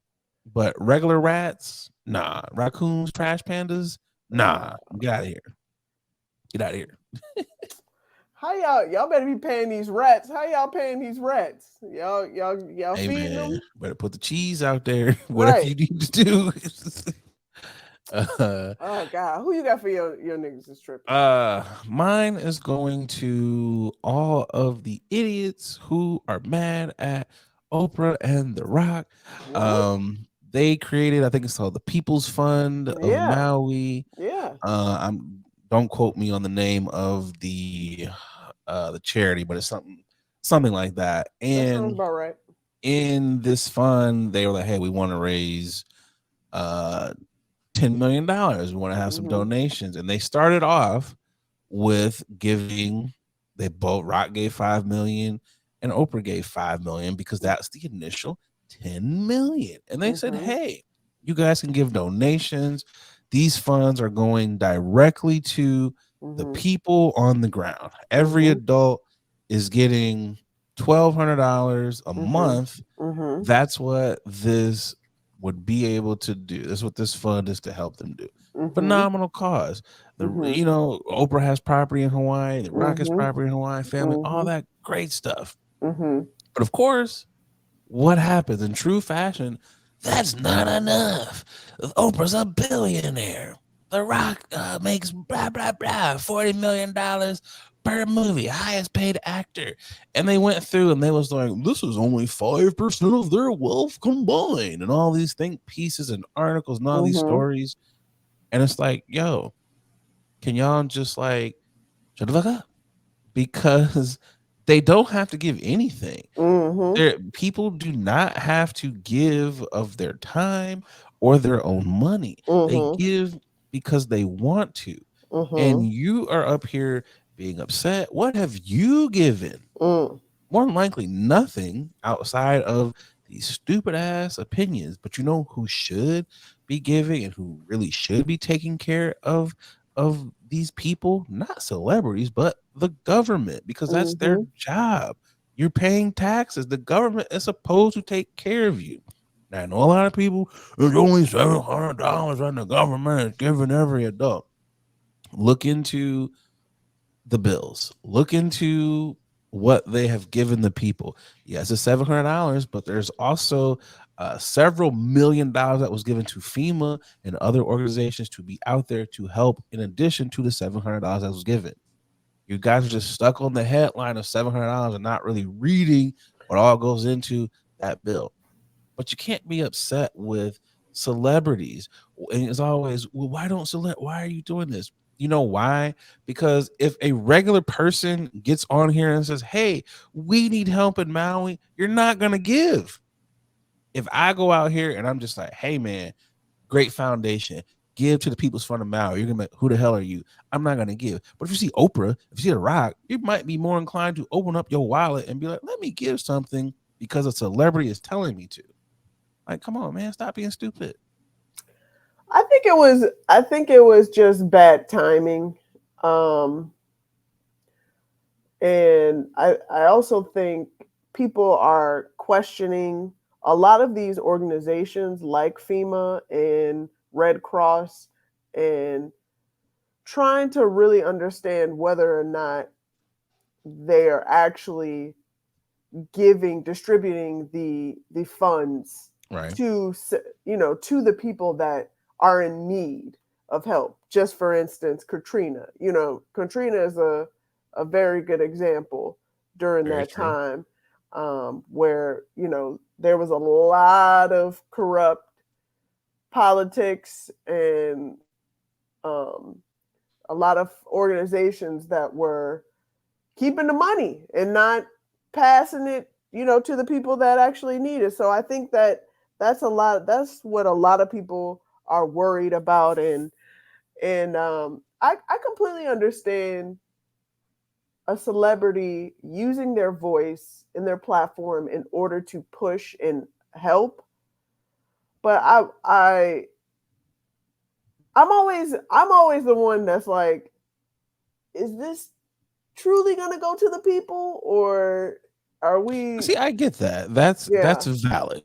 But regular rats, nah. Raccoons, trash pandas, nah. Get out of here. Get out of here. How y'all better be paying these rats? How y'all paying these rats? Y'all Hey feeding man, them? better put the cheese out there. Whatever Right. you need to do. Oh God, who you got for your niggas is tripping? Mine is going to all of the idiots who are mad at Oprah and The Rock. What? They created, I think it's called the People's Fund of Yeah. Maui. Yeah. Don't quote me on the name of the charity, but it's something like that. That sounds And about right. in this fund, they were like, hey, we want to raise $10 million. We want to have some donations. And they started off with giving, Rock gave 5 million and Oprah gave 5 million because that's the initial 10 million. And they said, hey, you guys can give donations. These funds are going directly to the people on the ground. Every adult is getting $1,200 a month. That's what this would be able to do. That's what this fund is to help them do. Phenomenal cause. Oprah has property in Hawaii, the Rock has property in Hawaii, family, all that great stuff. But of course, what happens in true fashion? That's not enough. Oprah's a billionaire. The Rock makes blah blah blah $40 million per movie, highest paid actor. And they went through and they was like, this is only 5% of their wealth combined, and all these think pieces and articles and all these stories. And it's like, yo, can y'all just like shut the fuck up? Because they don't have to give anything. People do not have to give of their time or their own money. They give because they want to. And you are up here being upset. What have you given? More than likely nothing outside of these stupid ass opinions. But you know who should be giving and who really should be taking care of these people? Not celebrities, but the government, because that's their job. You're paying taxes. The government is supposed to take care of you. Now, I know a lot of people, there's only $700 and the government is giving every adult. Look into the bills. Look into what they have given the people. Yes, it's $700, but there's also several $1 million that was given to FEMA and other organizations to be out there to help in addition to the $700 that was given. You guys are just stuck on the headline of $700 and not really reading what all goes into that bill. But you can't be upset with celebrities. And it's always, well, why are you doing this? You know why? Because if a regular person gets on here and says, hey, we need help in Maui, you're not going to give. If I go out here and I'm just like, hey, man, great foundation, give to the People's Fund of Maui, you're going to be, who the hell are you? I'm not going to give. But if you see Oprah, if you see The Rock, you might be more inclined to open up your wallet and be like, let me give something because a celebrity is telling me to. Like, come on, man, stop being stupid. I think it was just bad timing. And I also think people are questioning a lot of these organizations like FEMA and Red Cross, and trying to really understand whether or not they are actually distributing the funds Right. to to the people that are in need of help. Just for instance, Katrina. Katrina is a very good example during Very that true. time, where there was a lot of corrupt politics and a lot of organizations that were keeping the money and not passing it, to the people that actually need it. So I think that's what a lot of people are worried about. And I completely understand a celebrity using their voice and their platform in order to push and help. But I'm always the one that's like, is this truly going to go to the people, or are we? See, I get that. That's Yeah. valid.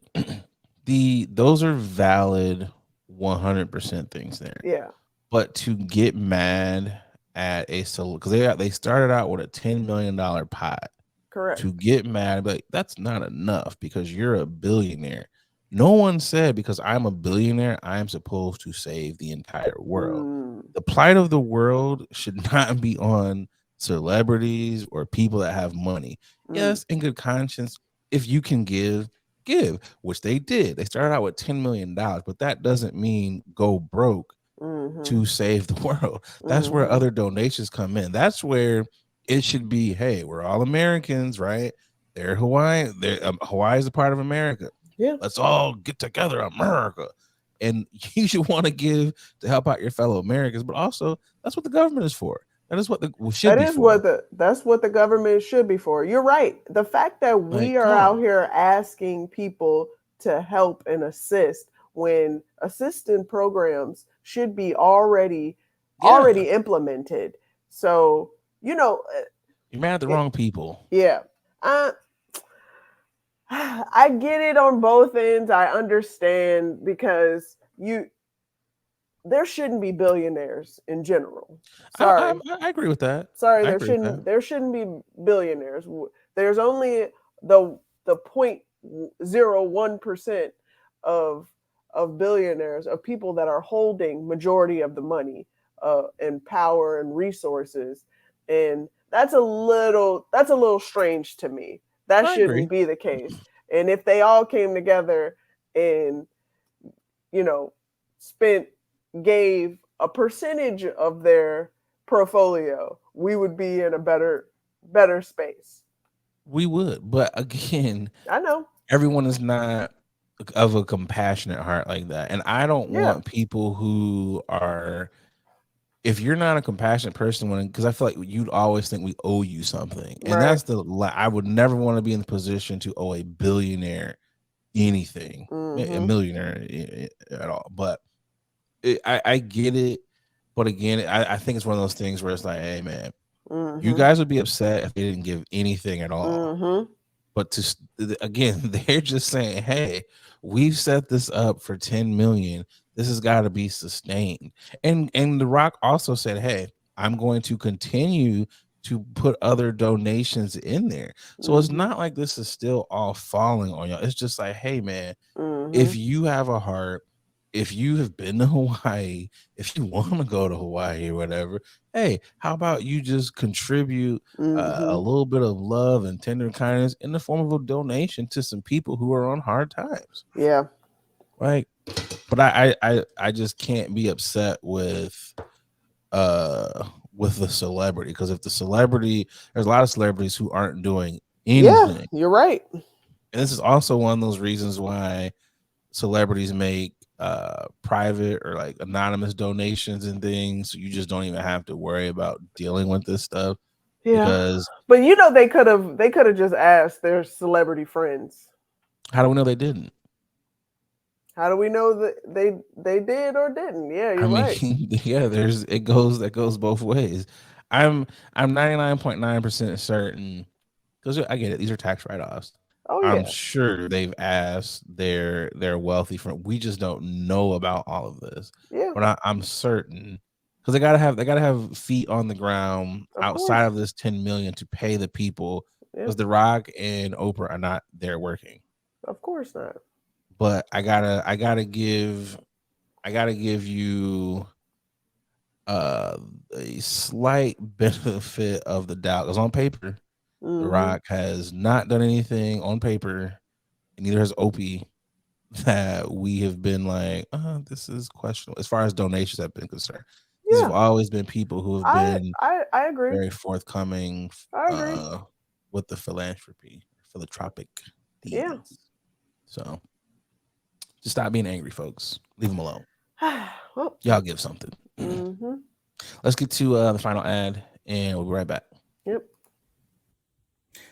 Those are valid 100% things there. Yeah. But to get mad at a solo, because they started out with a $10 million pot, Correct. to get mad, but that's not enough because you're a billionaire. No one said because I'm a billionaire, I'm supposed to save the entire world. The plight of the world should not be on celebrities or people that have money. Yes, in good conscience, if you can give, which they did. They started out with $10 million, but that doesn't mean go broke to save the world. That's where other donations come in. That's where it should be, hey, we're all Americans, right? They're Hawaii. Hawaii is a part of America. Yeah. Let's all get together, America. And you should want to give to help out your fellow Americans, but also that's what the government is for. That is what should be for. That's what the government should be for. You're right. The fact that we Like, are come out on. here asking people to help and assist when assistance programs should be already Yeah. implemented. So, You're mad at the wrong people. yeah. I get it on both ends. I understand, because there shouldn't be billionaires in general. Sorry. I agree with that. Sorry, I agree with that. there shouldn't be billionaires. There's only the 0.01% of billionaires, of people that are holding majority of the money and power and resources, and that's a little strange to me. That I agree. shouldn't be the case. And if they all came together and spent gave a percentage of their portfolio, we would be in a better space. We would, but again, I know. everyone is not of a compassionate heart like that, and I don't want people who are. If you're not a compassionate person, because I feel like you'd always think we owe you something, and that's I would never want to be in the position to owe a billionaire anything, a millionaire at all. But I get it, but again, I think it's one of those things where it's like, hey man, you guys would be upset if they didn't give anything at all. But again, they're just saying, hey, we've set this up for 10 million. This has got to be sustained. And The Rock also said, hey, I'm going to continue to put other donations in there. So it's not like this is still all falling on y'all. It's just like, hey man, if you have a heart, if you have been to Hawaii, if you want to go to Hawaii or whatever, hey, how about you just contribute a little bit of love and tender kindness in the form of a donation to some people who are on hard times? Yeah. Right. But I just can't be upset with with the celebrity, because if the celebrity, there's a lot of celebrities who aren't doing Yeah, anything. you're right. And this is also one of those reasons why celebrities make private or like anonymous donations and things. So you just don't even have to worry about dealing with this stuff, Yeah, because but they could have just asked their celebrity friends. how do we know they didn't? How do we know that they did or didn't? Yeah, I you're mean, right. yeah, there's it goes that goes both ways. I'm 99.9% certain, because I get it. These are tax write offs. Oh I'm yeah, sure they've asked their wealthy friend. We just don't know about all of this, yeah, but I'm certain, because they gotta have feet on the ground of outside course. of this 10 million to pay the people, Yeah, because The Rock and Oprah are not there working. of course not. But I gotta give you uh a slight benefit of the doubt, because on paper, The Hmm. Rock has not done anything on paper, and neither has Opie, that we have been like, this is questionable as far as donations have been concerned. These have Yeah, always been people who have I been I I agree. very forthcoming I agree. uh with the philanthropic Yeah. deeds. So just stop being angry, folks. Leave them alone. Well. Y'all give something. Hmm. Let's get to the final ad, and we'll be right back. Yep.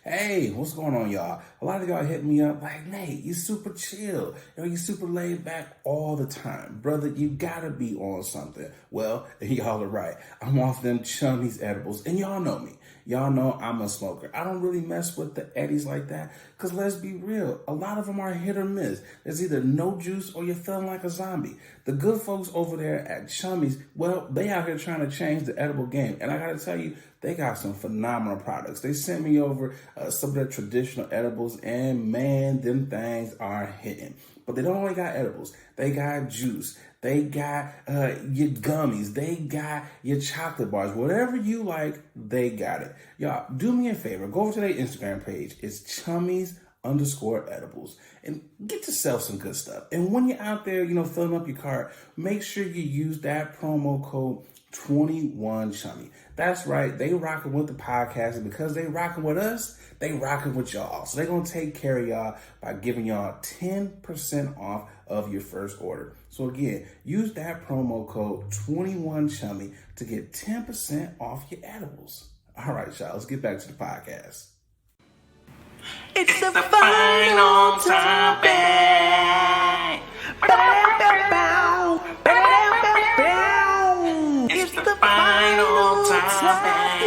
Hey, what's going on, y'all? A lot of y'all hit me up like, Nate, you super chill. You super laid back all the time. Brother, you gotta be on something. Well, y'all are right. I'm off them chummies edibles, and y'all know me. Y'all know I'm a smoker. I don't really mess with the eddies like that, because let's be real, a lot of them are hit or miss. There's either no juice or you're feeling like a zombie. The good folks over there at Chummies, well, they out here trying to change the edible game. And I gotta tell you, they got some phenomenal products. They sent me over some of their traditional edibles, and man, them things are hitting. But they don't only got edibles. They got juice. They got your gummies. They got your chocolate bars. Whatever you like, they got it. Y'all, do me a favor. Go over to their Instagram page. It's chummies_edibles. And get yourself some good stuff. And when you're out there, filling up your cart, make sure you use that promo code 21chummy. That's right. They rocking with the podcast, and because they rocking with us, they rocking with y'all. So they're going to take care of y'all by giving y'all 10% off of your first order. So again, use that promo code 21chummy to get 10% off your edibles. All right, y'all, let's get back to the podcast. It's the final topic. It's the final topic.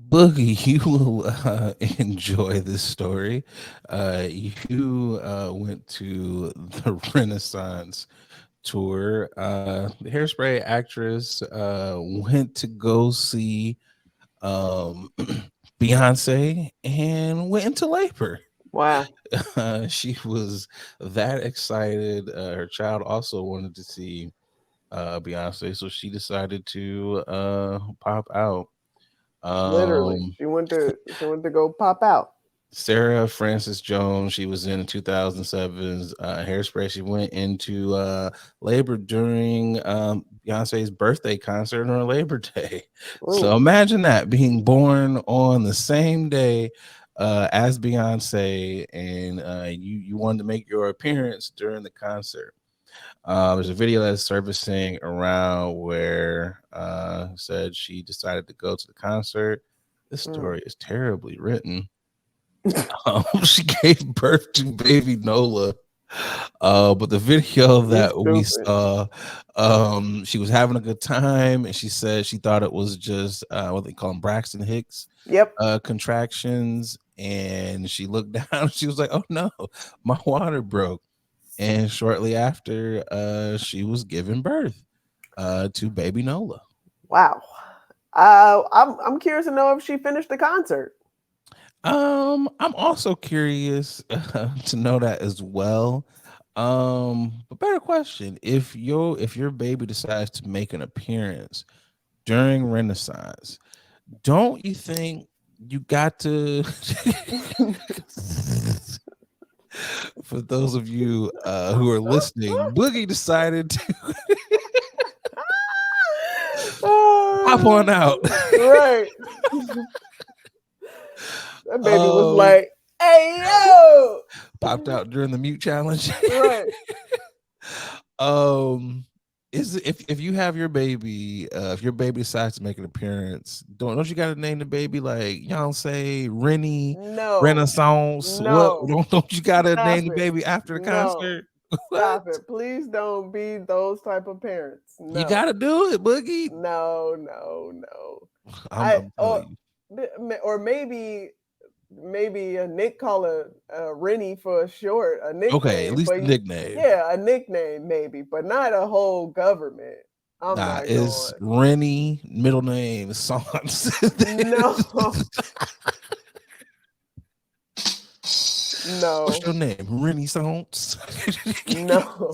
Boogie, you will enjoy this story. You went to the Renaissance tour. The Hairspray actress went to go see Beyonce and went into labor. Wow. She was that excited. Her child also wanted to see Beyonce, so she decided to pop out. Literally, Um, she went to go pop out. Sarah Frances Jones, she was in 2007's Hairspray. She went into labor during Beyonce's birthday concert on Labor Day. So Ooh. imagine that, being born on the same day as Beyonce, and you wanted to make your appearance during the concert. There's a video that's surfacing around where said she decided to go to the concert. This Mm. story is terribly written. She gave birth to baby Nola. But the video You that we stupid. saw, she was having a good time, and she said she thought it was just what they call them, Braxton Hicks Yep. contractions. And she looked down, she was like, "Oh no, my water broke." And shortly after, she was giving birth to baby Nola. Wow. I'm curious to know if she finished the concert. I'm also curious to know that as well. But better question: if your baby decides to make an appearance during Renaissance, don't you think you got to For those of you who are listening, Boogie decided to pop on out. Right. That baby was Um, like, "Hey yo!" Popped out during the mute challenge. Right. Is if you have your baby, if your baby decides to make an appearance, don't you got to name the baby like Beyonce, Rennie, No. Renaissance? What No. don't you got to Stop name the it. baby after the No. concert? Stop What? it. Please don't be those type of parents. You No. got to do it, Boogie. No. I'm telling you. Or maybe a Nick call her Rennie for short, a nickname. Okay, at least but the nickname. Yeah, a nickname maybe, but not a whole government. I'm Nah, not it's going. Rennie, middle name Sans. No. No. What's your name? Renaissance? No.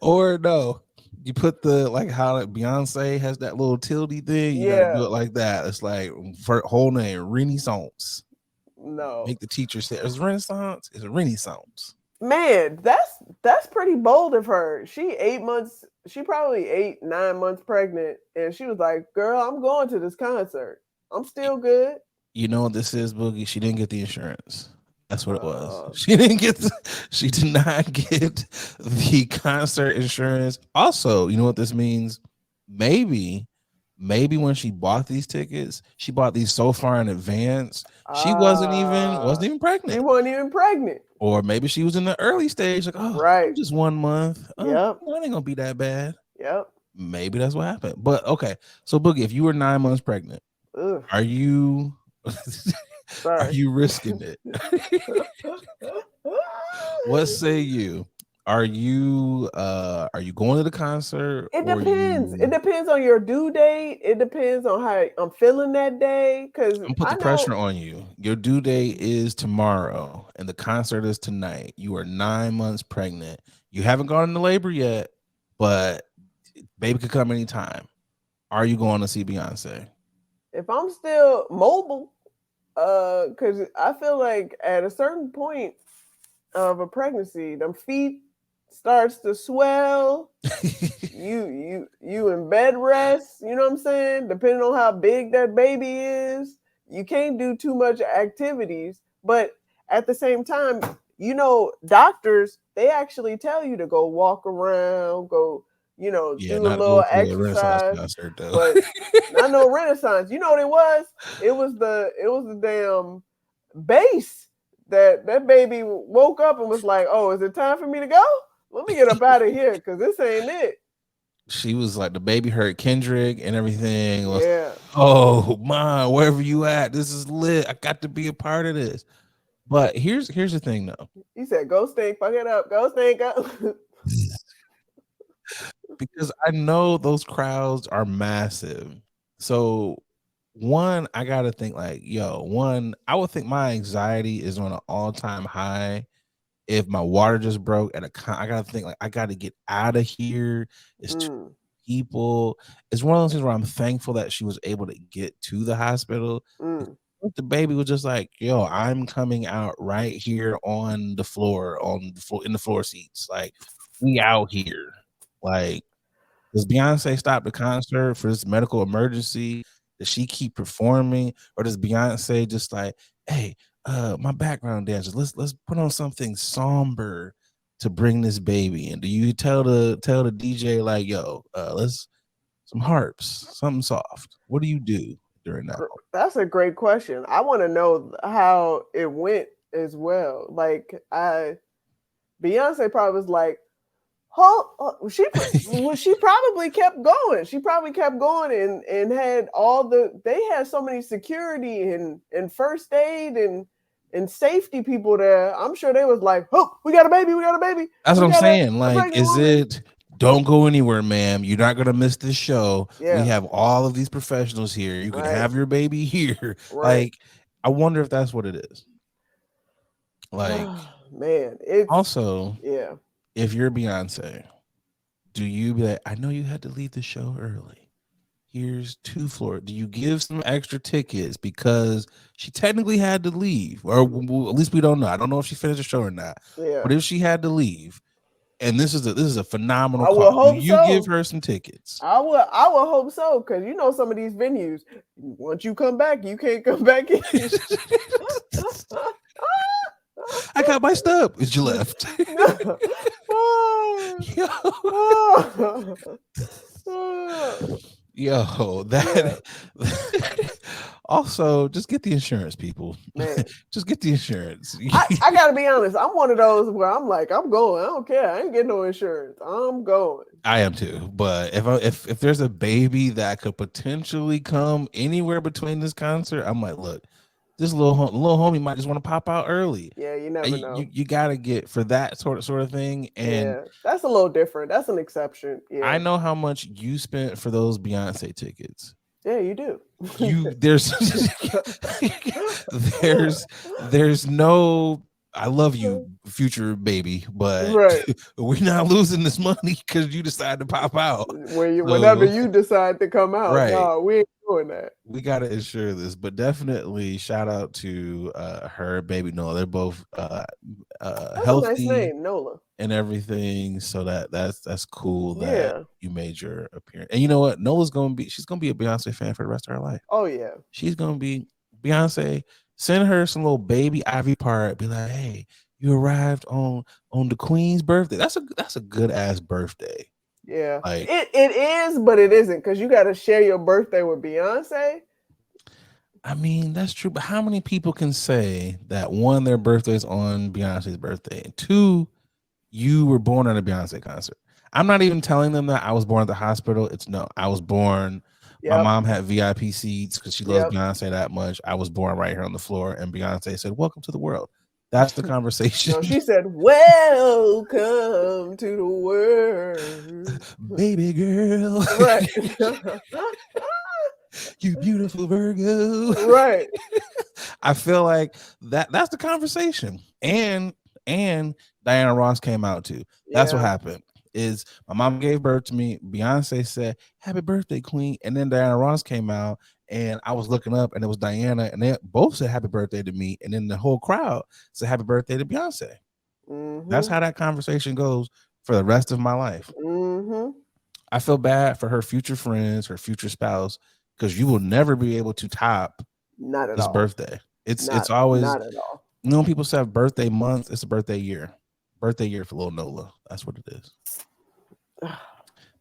Or no. You put the like how like Beyonce has that little tilde thing. You gotta do it like that. It's like for whole name, Renaissance. No. Make the teacher say it's Renaissance, it's a Renaissance. Man, that's pretty bold of her. She probably 8-9 months pregnant, and she was like, "Girl, I'm going to this concert. I'm still good." You know what this is, Boogie? She didn't get the insurance. That's what it was. She did not get the concert insurance. Also, you know what this means? Maybe when she bought these tickets, she bought these so far in advance. She wasn't even pregnant. She wasn't even pregnant. Or maybe she was in the early stage, like, oh, right, just 1 month. Oh, yep, that ain't gonna be that bad. Yep. Maybe that's what happened. But okay, so Boogie, if you were 9 months pregnant, Ugh. are you are you risking it? What say you? Are you going to the concert? It depends. It depends on your due date. It depends on how I'm feeling that day. Because I'm put the pressure on you. Your due date is tomorrow, and the concert is tonight. You are 9 months pregnant. You haven't gone into labor yet, but baby could come anytime. Are you going to see Beyonce? If I'm still mobile, because I feel like at a certain point of a pregnancy, them feet starts to swell. you in bed rest, you know what I'm saying? Depending on how big that baby is, you can't do too much activities. But at the same time, doctors, they actually tell you to go walk around, go, do a little exercise. Concert, but not no Renaissance. You know what it was? It was the damn bass that baby woke up and was like, "Oh, is it time for me to go? Let me get up out of here because this ain't it." She was like, the baby heard Kendrick and everything. Yeah. Oh, Mom, wherever you at, this is lit. I got to be a part of this. But here's the thing, though. He said, "Go stink, fuck it up, go stink up." Because I know those crowds are massive. So one, I gotta think like, I would think my anxiety is on an all-time high if my water just broke at I gotta think like I gotta get out of here. It's too people. It's one of those things where I'm thankful that she was able to get to the hospital. The baby was just like, "Yo, I'm coming out right here on the floor, in the floor seats. Like, we out here." Like, does Beyonce stop the concert for this medical emergency? Does she keep performing, or does Beyonce just like, "Hey, my background dancers, let's put on something somber to bring this baby in"? Do you tell the DJ like, "Yo, let's some harps, something soft"? What do you do during that moment? That's a great question. I want to know how it went as well. Like, Beyonce probably was like, she probably kept going. She probably kept going and had they had so many security and first aid and safety people there. I'm sure they was like, "Oh, we got a baby. That's what I'm saying. Like, is it, don't go anywhere, ma'am. You're not gonna miss this show. Yeah. We have all of these professionals here. You can have your baby here." Right. Like, I wonder if that's what it is. Like, man, it's also, yeah. If you're Beyonce, do you be like, "I know you had to leave the show early. here's two floor. Do you give some extra tickets because she technically had to leave, or at least we don't know. I don't know if she finished the show or not. Yeah. But if she had to leave, and this is a phenomenal I will call, do hope you so. give her some tickets? I will hope so, because you know some of these venues, once you come back, you can't come back in. I got my stuff. Is you left? Yo, that also just get the insurance, people. Man. Just get the insurance. I gotta be honest. I'm one of those where I'm like, I'm going. I don't care. I ain't getting no insurance. I'm going. I am too. But if there's a baby that could potentially come anywhere between this concert, I'm like, look, this little homie might just want to pop out early. Yeah, you never know. You gotta get for that sort of thing. And yeah, that's a little different. That's an exception. Yeah, I know how much you spent for those Beyonce tickets. Yeah, you do. There's no. I love you, future baby, but right. we're not losing this money because you decide to pop out. Whenever you decide to come out, right? No, we ain't doing that. We gotta ensure this, but definitely shout out to her baby Nola. They're both That's healthy, a nice name, Nola, and everything. So that's cool that Yeah. you made your appearance. And you know what? Nola's she's gonna be a Beyonce fan for the rest of her life. Oh yeah, she's gonna be Beyonce. Send her some little baby Ivy part. Be like, hey, you arrived on the Queen's birthday. That's a good ass birthday. yeah. Like, it is, but it isn't, because you got to share your birthday with Beyonce. I mean, that's true. But how many people can say that one, their birthday's on Beyonce's birthday, and two, you were born at a Beyonce concert? I'm not even telling them that I was born at the hospital. It's no, I was born. My mom had VIP seats because she loves Beyonce that much. I was born right here on the floor, and Beyonce said, "Welcome to the world." That's the conversation. No, she said, "Welcome to the world, baby girl." Right. You beautiful Virgo. Right. I feel like that's the conversation. And Diana Ross came out too. That's what happened. Is my mom gave birth to me. Beyonce said, "Happy birthday, Queen." And then Diana Ross came out, and I was looking up, and it was Diana, and they both said happy birthday to me. And then the whole crowd said happy birthday to Beyonce. Mm-hmm. That's how that conversation goes for the rest of my life. Mm-hmm. I feel bad for her future friends, her future spouse, because you will never be able to top this birthday. It's always not at all. You know, when people say birthday month, it's a birthday year. Birthday year for little Nola. That's what it is.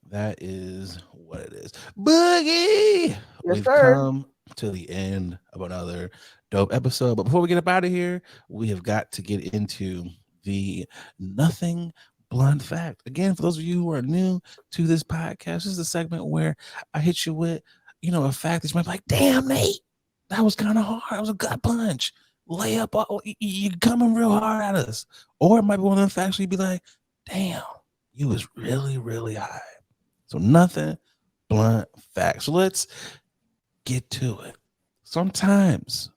That is what it is. Boogie. Yes, We've sir. come to the end of another dope episode. But before we get up out of here, we have got to get into the nothing blunt fact. Again, for those of you who are new to this podcast, this is a segment where I hit you with, a fact that you might be like, damn, Nate, that was kind of hard. That was a gut punch. Lay up, you're coming real hard at us. Or it might be one of them facts where you'd be like, damn, you was really, really high. So nothing blunt facts. So let's get to it. Sometimes,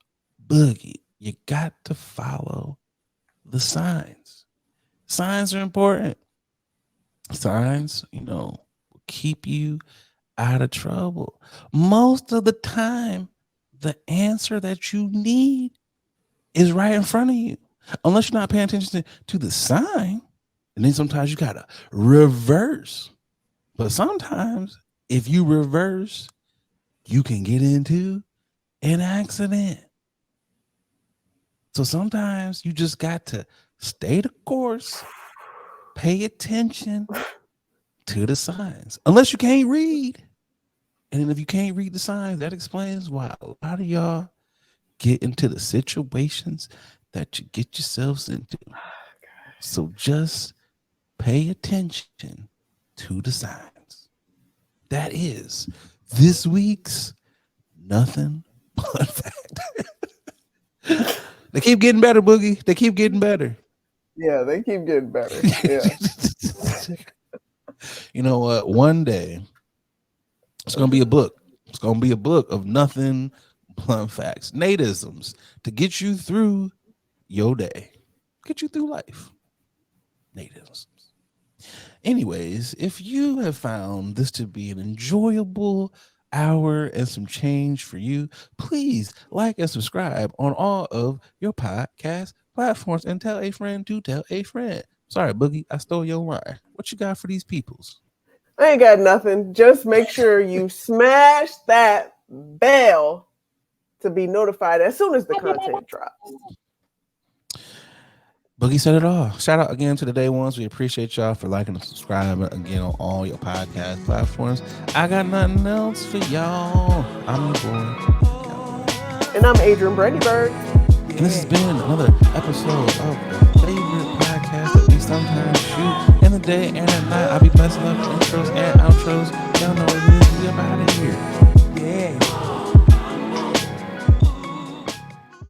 Boogie, you got to follow the signs. Signs are important. Signs, will keep you out of trouble. Most of the time, the answer that you need is right in front of you, unless you're not paying attention to the sign. And then sometimes you gotta reverse. But sometimes if you reverse, you can get into an accident. So sometimes you just got to stay the course, pay attention to the signs, unless you can't read. And then if you can't read the signs, that explains why a lot of y'all get into the situations that you get yourselves into. So just pay attention to the signs. That is this week's Nothing But Fact. They keep getting better, Boogie. They keep getting better. Yeah, they keep getting better. Yeah. You know what? One day it's gonna be a book. It's gonna be a book of nothing blunt facts, Nateisms to get you through your day, get you through life. Nateisms. Anyways, if you have found this to be an enjoyable hour and some change for you, please like and subscribe on all of your podcast platforms and tell a friend to tell a friend. Sorry, Boogie, I stole your line. What you got for these peoples? I ain't got nothing. Just make sure you smash that bell to be notified as soon as the content drops. Boogie said it all. Shout out again to the day ones. We appreciate y'all for liking and subscribing again on all your podcast platforms. I got nothing else for y'all. I'm your boy. And I'm Adrian Brandyberg. And this has been another episode of the favorite podcast that we sometimes shoot in the day and at night. I'll be messing up intros and outros. Y'all know what it is.